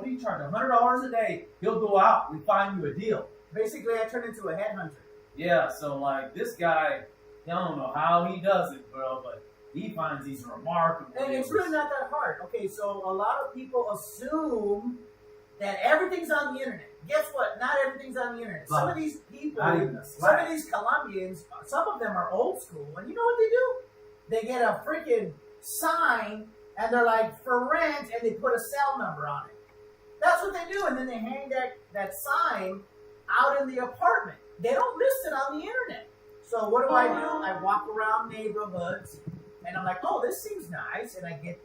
C: do you charge? $100 a day. He'll go out and find you a deal.
E: Basically, I turn into a headhunter.
C: Yeah. So like this guy, I don't know how he does it, bro, but he finds these remarkable.
E: And it's really not that hard. Okay, so a lot of people assume that everything's on the internet. Guess what? Not everything's on the internet. Some of these people, some of these Colombians, some of them are old school. And you know what they do? They get a freaking sign and they're like, for rent, and they put a cell number on it. That's what they do. And then they hang that sign out in the apartment. They don't list it on the internet. So what do? I walk around neighborhoods and I'm like, oh, this seems nice. And I get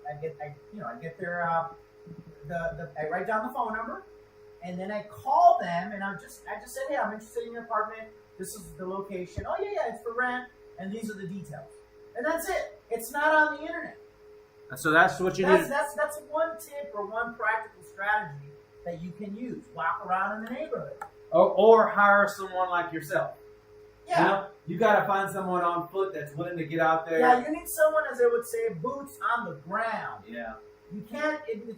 E: their, I write down the phone number and then I call them and I just said, hey, I'm interested in your apartment. This is the location. Oh yeah, it's for rent. And these are the details. And that's it. It's not on the internet.
C: So that's what you need.
E: That's one tip or one practical strategy that you can use. Walk around in the neighborhood.
C: Or hire someone like yourself.
E: Yeah.
C: You know, you gotta find someone on foot that's willing to get out there.
E: Yeah, you need someone, as they would say, boots on the ground.
C: Yeah.
E: You can't use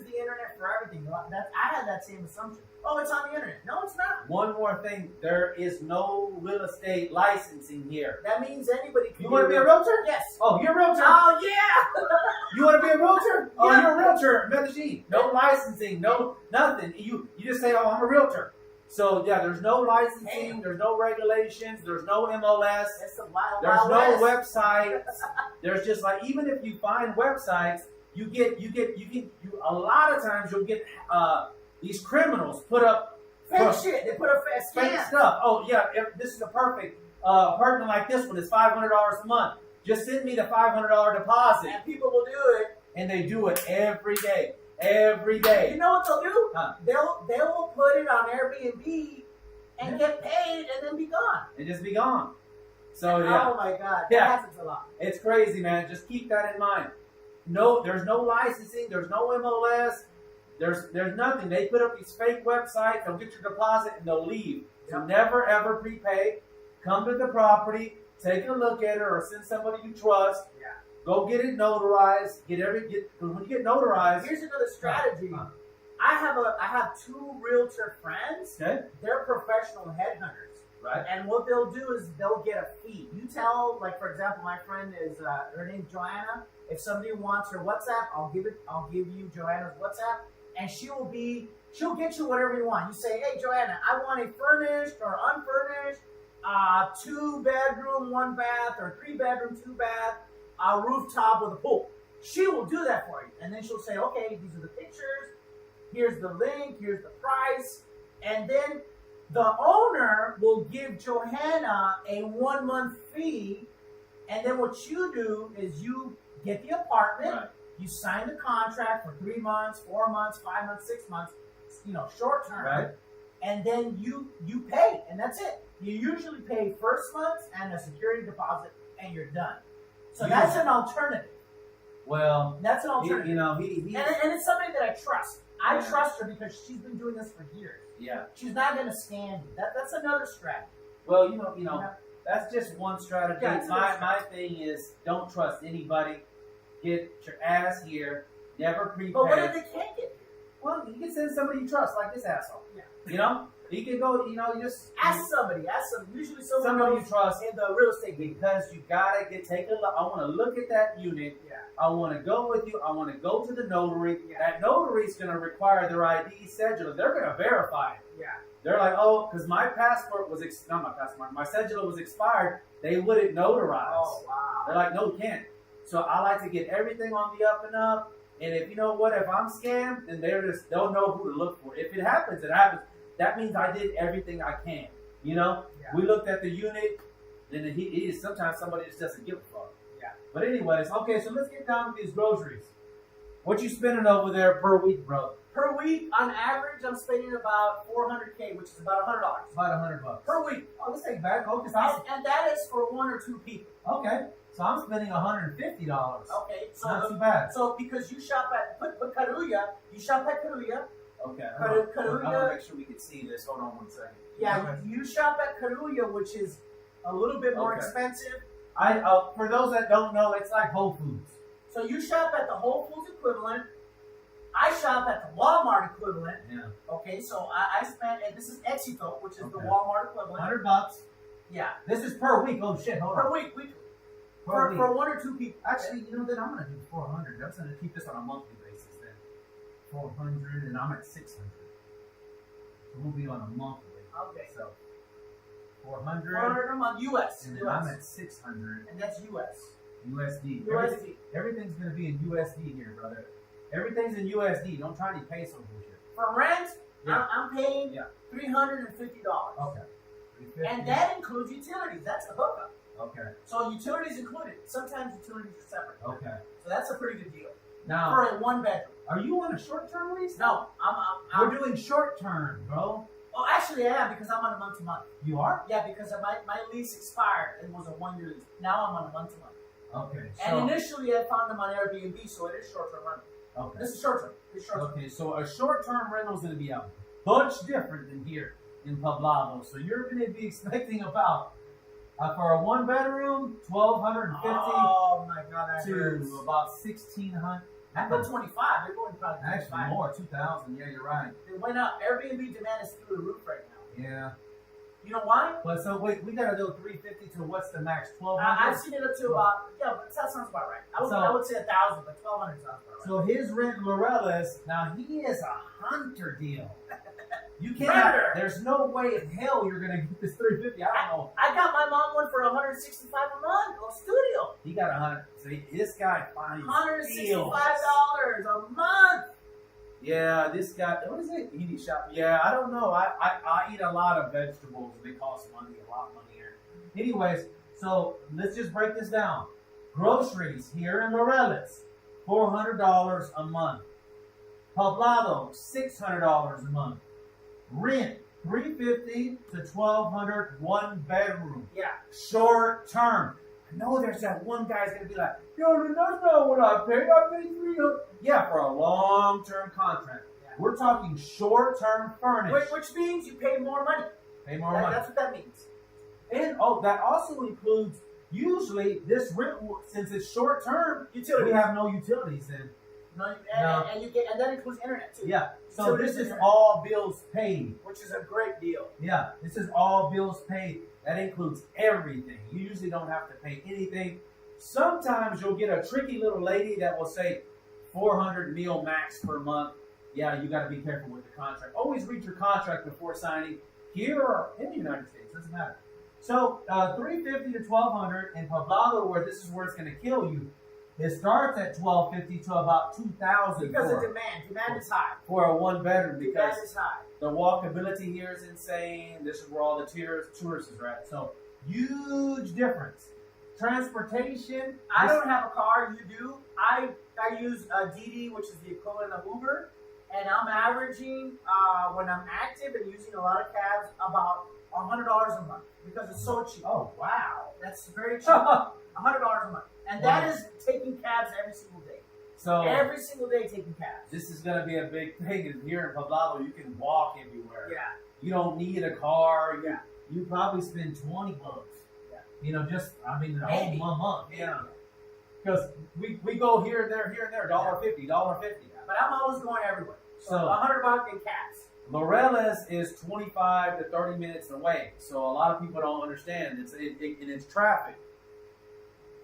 E: the internet for everything. I had that same assumption. Oh, it's on the internet. No, it's not.
C: One more thing, there is no real estate licensing here.
E: That means anybody can.
C: You want to be a realtor?
E: Yes.
C: Oh, you're a realtor.
E: Oh yeah.
C: You want to be a realtor? Oh,
E: Yeah.
C: you're a realtor, Medellin. No licensing, no nothing. You just say, oh, I'm a realtor. So yeah, there's no licensing, there's no regulations, there's no MLS,
E: That's the wild,
C: there's
E: wild
C: no
E: west.
C: websites. There's just like, even if you find websites, you a lot of times you'll get these criminals put up
E: Fake shit. They put up fake
C: fake
E: scams.
C: stuff. Oh yeah, this is a perfect apartment like this one is $500 a month. Just send me the $500 deposit,
E: And people will do it.
C: and they do it every day. Every day.
E: You know what they'll do?
C: Huh.
E: They will put it on Airbnb and get paid and then be gone.
C: And just be gone. So yeah,
E: Oh my God, that
C: Yeah.
E: happens a lot.
C: it's crazy, man. Just keep that in mind. No, there's no licensing. There's no MLS. There's nothing. They put up these fake websites. They'll get your deposit and they'll leave. So
E: Yep.
C: never ever prepay. Come to the property, take a look at it, or send somebody you trust.
E: Yeah.
C: Go get it notarized. Because when you get notarized,
E: Here's another strategy.
C: Huh.
E: I have two realtor friends.
C: okay,
E: They're professional headhunters.
C: right?
E: And what they'll do is they'll get a fee. You tell, like for example, my friend is her name's Joanna. If somebody wants her WhatsApp, I'll give you Joanna's WhatsApp, and she'll get you whatever you want. You say, hey Joanna, I want a furnished or unfurnished, 2-bedroom, 1 bath, or 3-bedroom, 2 bath, rooftop with a pool. She will do that for you, and then she'll say, okay, these are the pictures. Here's the link. Here's the price, and then the owner will give Johanna a 1-month fee, and then what you do is you get the apartment,
C: Right.
E: you sign the contract for 3 months, 4 months, 5 months, 6 months, short term,
C: Right.
E: and then you pay, and that's it. You usually pay first month and a security deposit, and you're done. So that's an alternative.
C: Well,
E: That's an
C: he,
E: alternative.
C: he
E: And it's somebody that I trust. I
C: Yeah.
E: trust her because she's been doing this for years.
C: yeah.
E: She's not going to scam you. That's another strategy.
C: Well,
E: Yeah.
C: that's just one strategy.
E: Yeah, it's another
C: My thing is, don't trust anybody. Get your ass here. Never prepay.
E: But what if they can't get here?
C: Well, you can send somebody you trust, like this asshole.
E: Yeah.
C: You know, you can go. You just
E: Ask somebody. Usually someone
C: somebody you
E: knows
C: trust,
E: in the real estate game.
C: because you gotta take a look. I want to look at that unit.
E: Yeah.
C: I want to go with you. I want to go to the notary.
E: Yeah.
C: That notary is going to require their ID cedula. They're going to verify it.
E: Yeah.
C: They're like, oh, because my passport was not my passport. My cedula was expired. They wouldn't notarize.
E: Oh, wow.
C: They're like, no, you can't. So I like to get everything on the up and up. And if you know what, if I'm scammed, then they'll know who to look for. If it happens, it happens. That means I did everything I can. You know,
E: Yeah.
C: we looked at the unit, and sometimes somebody just doesn't give a fuck.
E: Yeah.
C: But anyways, okay, so let's get down to these groceries. What you spending over there per week, bro?
E: Per week, on average, I'm spending about $400K, which is about $100
C: About $100
E: per week.
C: Oh, let's take back. Okay,
E: And that is for 1 or 2 people.
C: okay, so I'm spending $150.
E: Okay,
C: Not too bad.
E: So because you shop at Carulla, you shop at Carulla.
C: Okay,
E: Carulla-
C: I want to make sure we can see this. Hold on one second.
E: Yeah,
C: Okay.
E: you shop at Carulla, which is a little bit more
C: Okay.
E: expensive.
C: For those that don't know, it's like Whole Foods.
E: So you shop at the Whole Foods equivalent. I shop at the Walmart equivalent.
C: Yeah.
E: Okay, so I spent, and this is Éxito, which is the
C: Okay.
E: Walmart equivalent.
C: $100.
E: Yeah,
C: This is per week. Oh shit, hold
E: per
C: on.
E: week,
C: Per week.
E: for 1 or 2 people.
C: Actually, you know that I'm gonna do 400. I'm just gonna keep this on a monthly basis then. 400, and I'm at 600. So we'll be on a monthly.
E: Okay.
C: So 400,
E: 400 a month, US.
C: and then I'm at 600
E: And that's US.
C: USD.
E: USD.
C: Everything's gonna be in USD here, brother. Everything's in USD. Don't try any peso bullshit.
E: For rent,
C: Yeah.
E: I'm paying
C: Yeah.
E: $350.
C: Okay.
E: And that includes utilities. That's the hookup.
C: Okay.
E: So utilities included. Sometimes utilities are separate.
C: Okay.
E: So that's a pretty good deal.
C: Now,
E: For a 1 bedroom.
C: are you on a short-term lease?
E: No,
C: We're doing short-term, bro.
E: Oh, actually, I am because I'm on a month-to-month.
C: You are?
E: Yeah, because my lease expired. It was a 1-year lease. Now I'm on a month-to-month.
C: Okay.
E: And initially, I found them on Airbnb, so it is short-term rental.
C: okay.
E: This is short-term. This is short-term.
C: Okay, so a short-term rental is going to be a bunch different than here. in Poblado. So you're going to be expecting about, for a one bedroom, $1,250
E: Oh my God, that
C: to
E: hurts.
C: about $1,600.
E: I put 25. They're going probably 25.
C: Actually more, 2,000. Yeah, you're right.
E: It went up. Airbnb demand is through the roof right now.
C: Yeah.
E: You know why?
C: But so wait, we got to do 350 to what's the max? 1,200.
E: I've seen it up to about, but that sounds about right. I would say 1,000, but 1,200 sounds about right.
C: So his rent in Laureles, now he is a hunter deal. You can't.
E: Hunter.
C: There's no way in hell you're gonna get this 350. I don't know.
E: I got my mom one for 165 a month. Go studio.
C: He got 100. So this guy finds deals.
E: $165 a month.
C: Yeah, this guy. What is it? Eating shop. Yeah, I don't know. I eat a lot of vegetables. They cost money, a lot of money here. Anyways, so let's just break this down. Groceries here in Laureles, $400 a month. Poblado, $600 a month. Rent, $350 to $1,200, one bedroom.
E: Yeah.
C: Short term. I know there's that one guy's gonna be like, yo, that's not what I paid. I paid $300. Yeah, for a long-term contract.
E: Yeah.
C: We're talking short-term furnished.
E: Which means you pay more money.
C: Pay more money.
E: That's what that means.
C: And that also includes usually this rent, since it's short-term.
E: Utilities.
C: We have no utilities then.
E: No. And that includes internet too.
C: Yeah. So
E: Utilities
C: this is
E: internet.
C: all bills paid.
E: Which is a great deal.
C: Yeah, this is all bills paid. That includes everything. You usually don't have to pay anything. Sometimes you'll get a tricky little lady that will say 400 meal max per month. Yeah, you got to be careful with the contract. Always read your contract before signing here or in the United States. Doesn't matter. So $350 to $1,200 in Poblado, where this is where it's going to kill you. It starts at $1,250 to about $2,000
E: Because of demand. Demand is high.
C: for a one bedroom, because
E: Demand is high.
C: the walkability here is insane. This is where all the tourists are at. So huge difference. Transportation.
E: I don't have a car. You do. I use DD, which is the equivalent of Uber, and I'm averaging when I'm active and using a lot of cabs about $100 a month because it's so cheap.
C: Oh wow,
E: That's very cheap. $100 a month, and that
C: Wow.
E: is taking cabs every single day.
C: so
E: Every single day taking cabs.
C: this is gonna be a big thing. Is here in Poblado, you can walk everywhere.
E: Yeah.
C: You don't need a car.
E: Yeah.
C: You probably spend $20.
E: Yeah.
C: You know, just the
E: Maybe.
C: whole month.
E: Maybe.
C: Yeah. Because we go here and there, $1.50, $1.50.
E: But I'm always going everywhere. So
C: So-
E: $100 in cabs.
C: Laureles is 25 to 30 minutes away, so a lot of people don't understand. And it's traffic.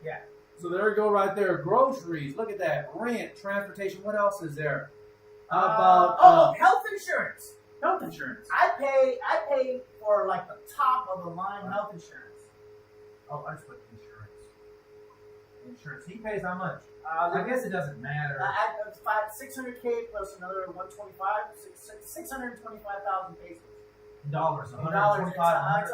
E: Yeah.
C: So there we go, right there. Groceries. Look at that. Rent, transportation. What else is there? How about
E: health insurance.
C: health insurance?
E: I pay for like the top of the line health insurance.
C: Oh, I just put insurance. Insurance. He pays how much?
E: I
C: I guess it doesn't matter.
E: 600K plus another 125, 625,000 pesos.
C: Dollars.
E: It's
C: $125.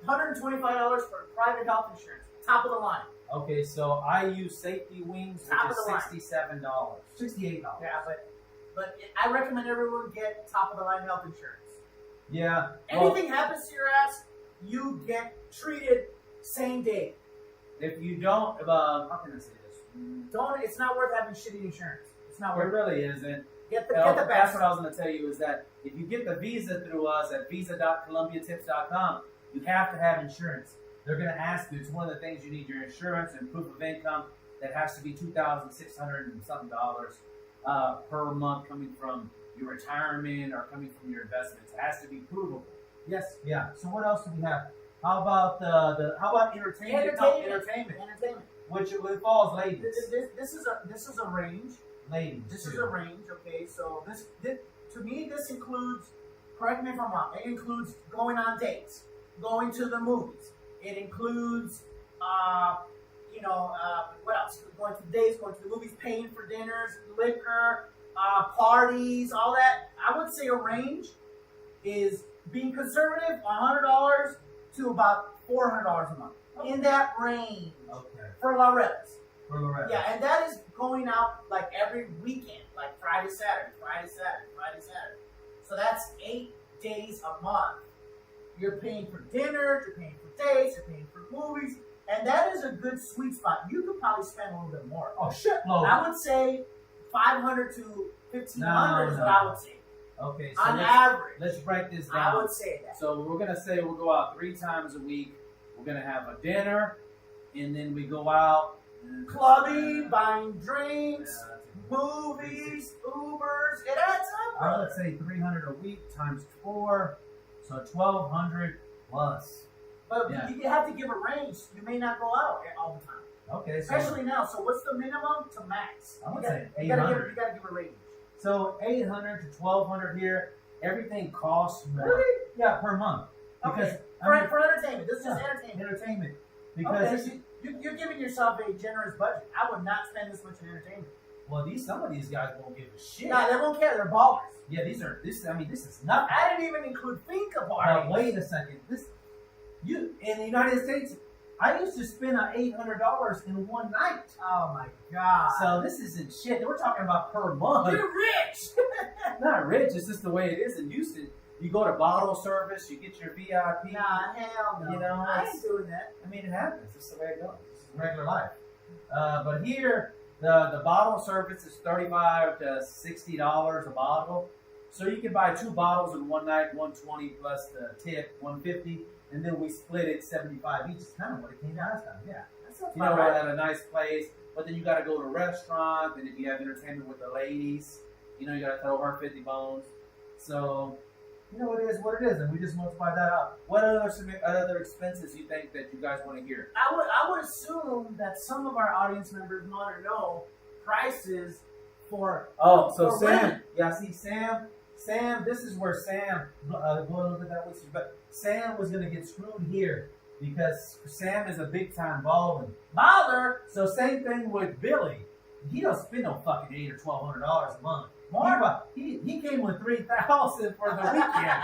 E: $125 for private health insurance, top of the line.
C: Okay, so I use Safety Wings,
E: Top
C: which
E: of the line.
C: is $67. $68.
E: Yeah, but I recommend everyone get top of the line health insurance.
C: Yeah.
E: Anything happens to your ass, you get treated same day.
C: If you don't, how can I say this?
E: It's not worth having shitty insurance. It's not
C: It
E: worth it.
C: really isn't.
E: Get the
C: That's
E: best.
C: what I was going to tell you, is that if you get the visa through us at visa.colombiatips.com, you have to have insurance. They're going to ask you. It's one of the things you need: your insurance and proof of income. That has to be $2,600 and something per month, coming from your retirement or coming from your investments. It has to be provable.
E: Yes.
C: Yeah. So what else do we have? How about how about entertainment?
E: Entertainment.
C: Which it falls ladies.
E: This is a range.
C: Ladies.
E: This
C: too.
E: is a range. Okay, so this to me this includes. Correct me if I'm wrong. It includes going on dates, going to the movies. It includes, what else? Going to dates, going to the movies, paying for dinners, liquor, parties, all that. I would say a range is being conservative, $100 to about $400 a month. In that range.
C: Okay.
E: For Laureles.
C: For Laureles.
E: Yeah, and that is going out like every weekend, like Friday, Saturday. So that's 8 days a month. You're paying for dinner, you're paying for dates, you're paying for movies, and that is a good sweet spot. You could probably spend a little bit more.
C: Oh, shitload.
E: I would say $500 to $1,500 is what I would say.
C: Okay, so
E: On
C: let's,
E: average,
C: let's break this
E: I
C: down.
E: would say that.
C: So we're gonna say we'll go out 3 times a week. We're gonna have a dinner, and then we go out
E: Clubbing, buying drinks, movies, Ubers. It adds up.
C: I would say 300 a week times 4, so 1,200 plus.
E: But
C: Yeah.
E: you have to give a range. You may not go out all the time.
C: Okay, so
E: Especially now. So what's the minimum to max?
C: I would
E: You
C: say
E: gotta- you gotta
C: 800.
E: give, you gotta give a range.
C: So 800 to 1,200 here. Everything costs more.
E: Really?
C: Yeah, per month. Because
E: Okay.
C: I mean,
E: For entertainment. This is just
C: yeah,
E: entertainment.
C: entertainment. Because
E: Okay, so you're giving yourself a generous budget. I would not spend this much in entertainment.
C: well, some of these guys won't give a shit.
E: Nah, they won't care. They're ballers.
C: Yeah, this is nothing.
E: I didn't even include finca
C: But
E: parties.
C: wait a second. You in the United States, I used to spend $800 in one night.
E: Oh my god.
C: So this isn't shit. We're talking about per month.
E: You're rich.
C: Not rich. It's just the way it is in Houston. You go to bottle service, you get your VIP.
E: Nah, hell no.
C: You know,
E: I
C: it's-
E: ain't doing that.
C: I mean, it happens. It's the way it goes. This is regular life. But here, the bottle service is $35 to $60 a bottle. So you can buy 2 bottles in one night, 120 plus the tip, 150, and then we split it 75 each. It's kind of what it came down to. Yeah.
E: That sounds
C: You know,
E: about right.
C: at a nice place, but then you got to go to a restaurant, and if you have entertainment with the ladies, you know, you got to throw her 50 bones. So, you know, it is what it is, and we just multiply that out. What other expenses you think that you guys want to hear?
E: I would assume that some of our audience members want to know prices for.
C: Oh, so
E: For
C: Sam,
E: women.
C: yeah, see, Sam, this is where Sam, go a little bit that way, but Sam was going to get screwed here because Sam is a big time ballman.
E: Baller.
C: So same thing with Billy. He don't spend no fucking $800 or $1,200 a month. More, he came with $3,000 for the weekend.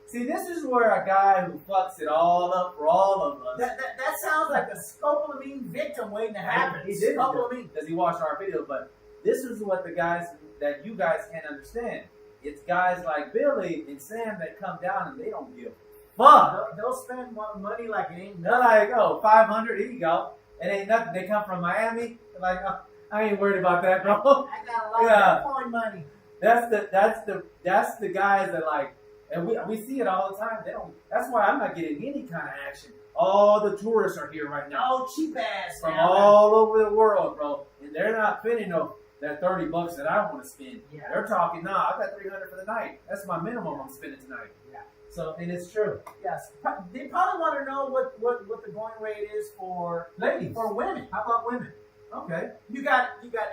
C: See, this is where a guy who fucks it all up for all of us.
E: That sounds like a scopolamine victim waiting to happen.
C: He did
E: Scopolamine.
C: because he watched our video, but this is what the guys that you guys can't understand. It's guys like Billy and Sam that come down and they don't give a fuck.
E: They'll spend money like it ain't
C: They're
E: nothing.
C: like, oh, 500, here you go. It ain't nothing. They come from Miami. They're like, oh, I ain't worried about that, bro.
E: I got a lot
C: Yeah.
E: of Bitcoin money.
C: That's the guys that like, and we see it all the time. They don't. That's why I'm not getting any kind of action. All the tourists are here right now
E: Oh, cheap ass.
C: from
E: now.
C: all over the world, bro, and they're not spending that $30 that I want to spend.
E: Yeah.
C: They're talking, nah, I got $300 for the night. That's my minimum I'm spending tonight.
E: Yeah.
C: So, and it's true.
E: Yes. They probably want to know what the going rate is for
C: Ladies,
E: women.
C: how about women? Okay.
E: You got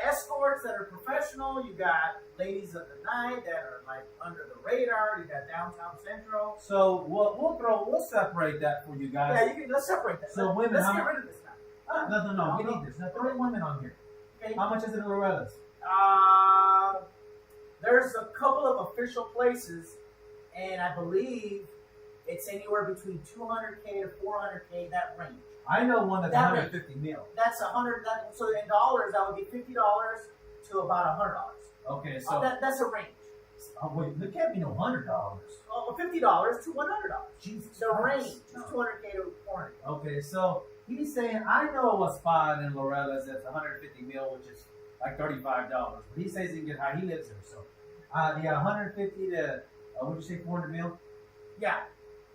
E: escorts that are professional. You got ladies of the night that are like under the radar. You got downtown central.
C: So we'll separate that for you guys.
E: Yeah, let's separate that.
C: So women,
E: let's
C: how
E: get
C: much-
E: rid of this now.
C: No, we need this. Now, 3 women on here.
E: Okay.
C: How much is it in Laureles?
E: There's a couple of official places, and I believe it's anywhere between 200K to 400K, that range.
C: I know one that's
E: That
C: 150 mil.
E: That's so in dollars that would be $50 to about $100.
C: Okay, so
E: That's a range.
C: oh, wait, there can't be no $100.
E: $50 to $100.
C: Jesus
E: The
C: Christ.
E: range
C: No.
E: is 200K to 400K.
C: Okay, so he's saying I know a spot in Laureles that's 150 mil, which is like $35. But he says he can get high. He lives there, so yeah, 150 to what did you say, 400 mil?
E: Yeah.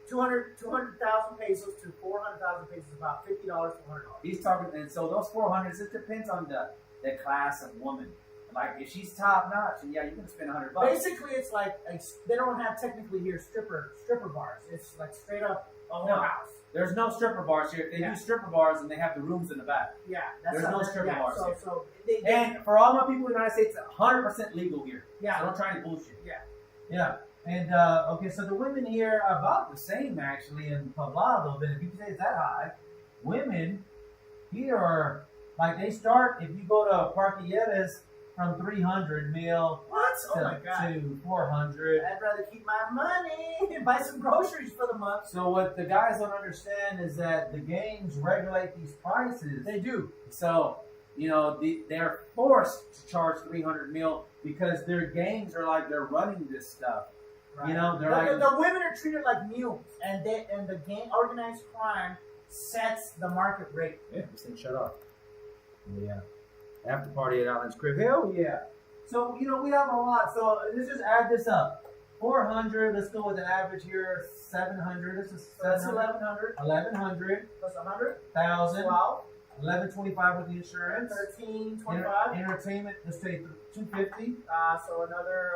E: 200,000 pesos to 400,000 pesos, about $50 to $100.
C: He's talking, and so those 400s, it depends on the class of woman. Like if she's top notch, yeah, you're gonna spend $100.
E: Basically, it's like they don't have technically here stripper bars. It's like straight up a whorehouse.
C: There's no stripper bars here. They
E: Yeah.
C: do stripper bars and they have the rooms in the back.
E: Yeah,
C: There's no stripper bars here.
E: So
C: And for all my people in the United States, it's 100% legal here.
E: yeah,
C: So don't try and bullshit.
E: yeah.
C: Yeah. And okay, so the women here are about the same actually in Poblado. But if you say it's that high, women here are like they start if you go to Parquilleras from 300 mil
E: What? Oh my god!
C: to 400.
E: I'd rather keep my money and buy some groceries for the month.
C: So what the guys don't understand is that the gangs regulate these prices.
E: They do.
C: So, you know, they're forced to charge 300 mil because their gangs are like they're running this stuff.
E: Right.
C: You know, they're
E: the women are treated like mules, and the gang organized crime sets the market rate.
C: Yeah, this thing shut off. Yeah. After party at Alan's crib. Hell yeah. So, you know, we have a lot. So let's just add this up. 400, let's go with an average here, 700. This is
E: That's
C: 700. 1100.
E: Plus 100.
C: 1,000.
E: 12.
C: 1125 with the insurance.
E: 1325.
C: Entertainment, let's say 250.
E: So another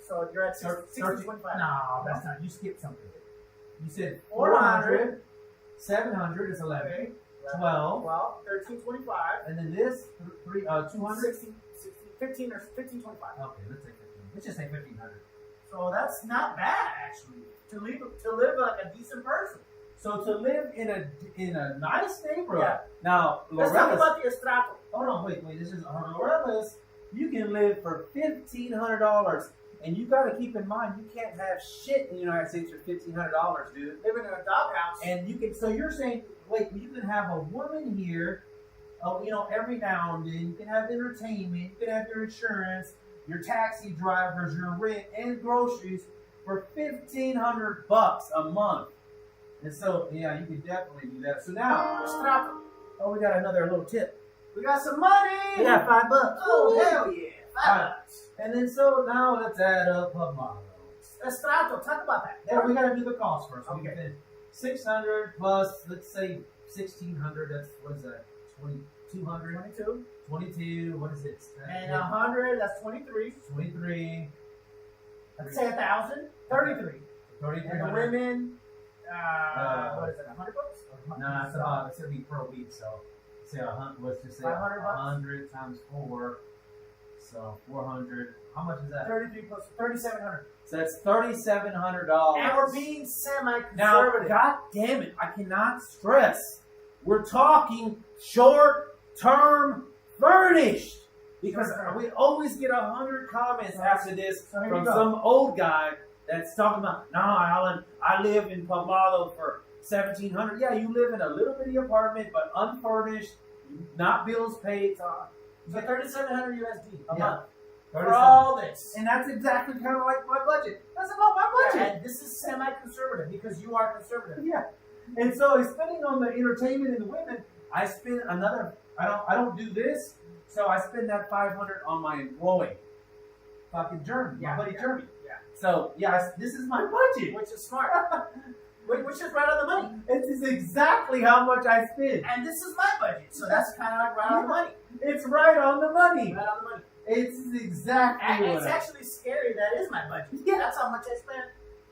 E: so you're at 1625.
C: No, that's not. You skipped something. You said
E: 400.
C: 700 is 11.
E: Okay.
C: 12.
E: 1325.
C: And then this 200.
E: 15 or 1525.
C: Okay, let's say 15. Let's just say 1500.
E: So that's not bad actually. To live like a decent person.
C: So to live in a nice neighborhood.
E: Yeah.
C: Now,
E: Let's talk
C: Laureles.
E: about the estrato.
C: Hold on, wait. This is Laureles. You can live for $1,500, and you got to keep in mind you can't have shit in the United States for $1,500, dude.
E: Living in a doghouse.
C: And you can. So you're saying, wait, you can have a woman here. You know, every now and then you can have entertainment, you can have your insurance, your taxi drivers, your rent, and groceries for $1,500 a month. And so, yeah, you can definitely do that. So now,
E: Estrato.
C: oh, we got another little tip.
E: We got some money.
C: We got $5.
E: Oh, hell yeah. $5.
C: And then so now let's add up Poblado.
E: Estrato, talk about that.
C: Yeah, we got to do the cost first.
E: Okay.
C: Okay. 600 plus, let's say 1,600. That's what is that? 200.
E: 22.
C: 22. What is it?
E: And 100, that's 23.
C: 23.
E: Let's say 1,000. 33.
C: 3,300.
E: And the women, what is it, 100 bucks?
C: Nah, it's about, it's gonna be per week, so say 100. Let's just say
E: 500 bucks?
C: 100 times 4. So 400. How much is that?
E: 33 plus 3,700.
C: So that's $3,700.
E: And we're being
C: Now,
E: semi-conservative.
C: God damn it, I cannot stress. We're talking short-term furnished. Because we always get 100 comments after this
E: So here
C: from
E: you go.
C: some old guy that's talking about, no, Alan, I live in Poblado for $1,700. Yeah, you live in a little bitty apartment, but unfurnished, not bills paid.
E: So 3,700 USD a
C: Yeah.
E: month. For
C: 37.
E: all this.
C: And that's exactly kind of like my budget. That's about my budget.
E: And this is semi-conservative because you are conservative.
C: Yeah. And so spending on the entertainment and the women, I spend another. I don't do this, so I spend that 500 on my employee, fucking Jeremy, my buddy Jeremy.
E: Yeah.
C: So yeah, this is my budget.
E: Which is smart. Which is right on the money.
C: It is exactly how much I spend.
E: And this is my budget, so that's kind of like right on the money.
C: It's right on the money.
E: Right on the money.
C: It's exactly
E: And
C: what
E: it's actually scary. That is my budget.
C: Yeah.
E: That's how much I spend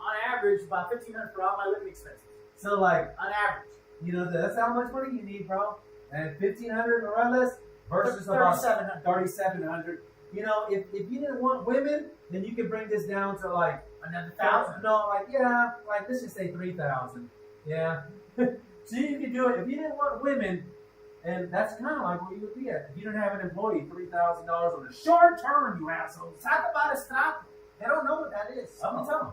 E: on average, about $1,500 for all my living expenses.
C: So like,
E: On average.
C: you know, that's how much money you need, bro. And 1,500 or less versus about
E: 3,700.
C: 3,700. You know, if you didn't want women, then you could bring this down to like
E: Another 1,000.
C: No, like yeah, like let's just say 3,000. Yeah. So you could do it if you didn't want women, and that's kind of like where you would be at. If you didn't have an employee, $3,000 on the short term, you assholes.
E: Talk about estrato. They don't know what that is.
C: I'm gonna tell them.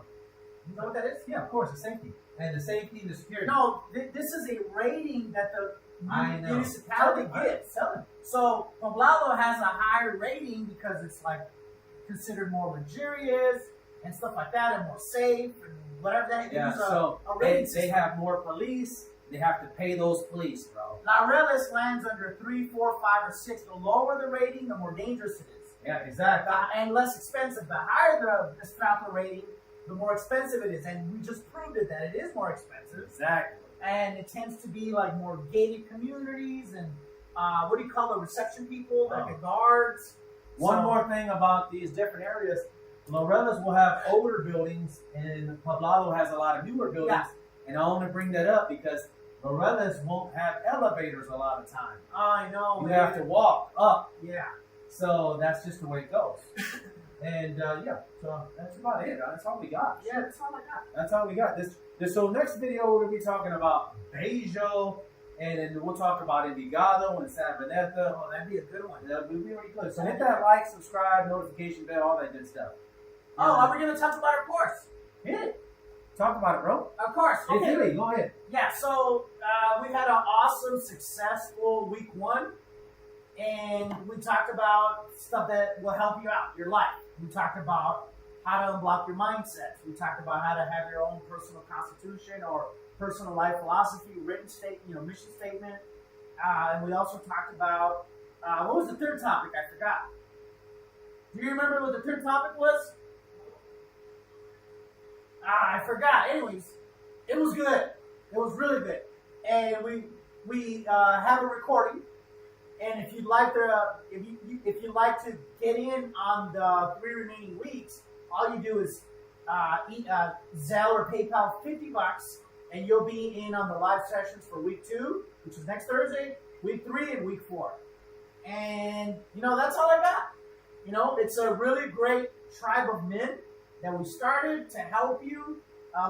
E: You know what that is?
C: Yeah, of course, the safety and the security.
E: No, this is a rating that the
C: I know.
E: municipality gets.
C: Tell them.
E: So Poblado has a higher rating because it's like considered more luxurious and stuff like that, and more safe and whatever that
C: Yeah,
E: is.
C: so
E: a rating
C: they
E: system.
C: have more police. They have to pay those police, bro.
E: Laureles lands under 3, 4, 5, or 6. The lower the rating, the more dangerous it is.
C: Yeah, exactly.
E: And less expensive. The higher the estrato rating, the more expensive it is. And we just proved it that it is more expensive.
C: Exactly.
E: And it tends to be like more gated communities and what do you call the reception people, like the guards.
C: One
E: So-
C: more thing about these different areas, Laureles will have older buildings, and Poblado has a lot of newer buildings.
E: Yeah.
C: And I want to bring that up because Laureles won't have elevators a lot of time.
E: I know.
C: You
E: man.
C: have to walk up.
E: Yeah.
C: So that's just the way it goes. And yeah, so that's about it. That's all we got.
E: Yeah, that's all I got.
C: That's all we got. So next video we're gonna be talking about Bejo, and then we'll talk about Envigado and Sabaneta.
E: Oh, that'd be a good one.
C: That'll be really good. So hit that like, subscribe, notification bell, all that good stuff.
E: Oh, are we going to talk about our course?
C: Hit it. Talk about it, bro.
E: Of course.
C: Hey,
E: Okay.
C: Billy, go ahead.
E: Yeah, so we've had an awesome, successful week 1. And we talked about stuff that will help you out, your life. We talked about how to unblock your mindset. We talked about how to have your own personal constitution or personal life philosophy, written statement, mission statement. And we also talked about, what was the third topic? I forgot. Do you remember what the third topic was? I forgot. Anyways, it was good. It was really good. And we have a recording. And if you'd like to, if you'd like to get in on the 3 remaining weeks, all you do is Zelle or PayPal $50, and you'll be in on the live sessions for week 2, which is next Thursday, week 3, and week 4. And that's all I got. It's a really great tribe of men that we started to help you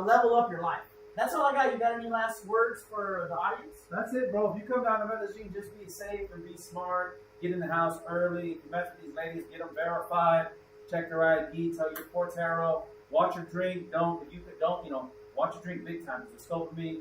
E: level up your life. That's all I got. You got any last words for the audience?
C: That's it, bro. If you come down to Medellin, just be safe and be smart. Get in the house early. If you mess with these ladies, get them verified. Check their ID. Tell your Portero. Watch your drink. Watch your drink big time. It's a scope of me.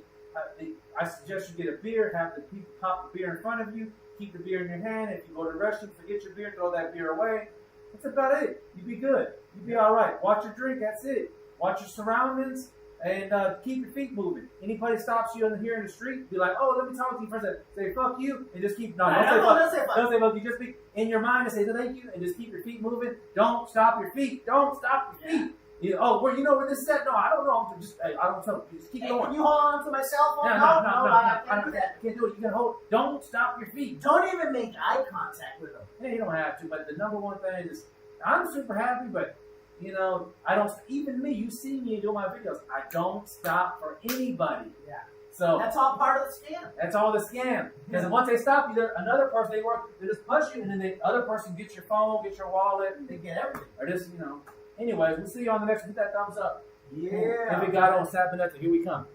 C: I suggest you get a beer. Have the people pop the beer in front of you. Keep the beer in your hand. If you go to the restroom, forget your beer. Throw that beer away. That's about it. You be good. You be all right. Watch your drink. That's it. Watch your surroundings. And keep your feet moving. Anybody stops you here in the street, be like, oh, let me talk to you for a second. Say, fuck you, and just keep, don't say fuck. Don't say fuck. You just be in your mind and say thank you, and just keep your feet moving. Don't stop your feet. Don't stop your feet. You know where this is at? No, I don't know. I don't know. Just keep going.
E: Can you hold on to my cell phone?
C: No, I can't do that. You can't do it. You can hold. Don't stop your feet.
E: Don't even make eye contact with them.
C: Yeah, you don't have to. But the number one thing is, I'm super happy, but I don't, even me, you see me do my videos, I don't stop for anybody.
E: Yeah.
C: So
E: that's all part of the scam.
C: That's all the scam. Because once they stop you, another person, they just push you, and then the other person gets your phone, gets your wallet, they get everything. Or just, anyways, we'll see you on the next one. Hit that thumbs up.
E: Yeah.
C: And we got on Sapping Up, here we come.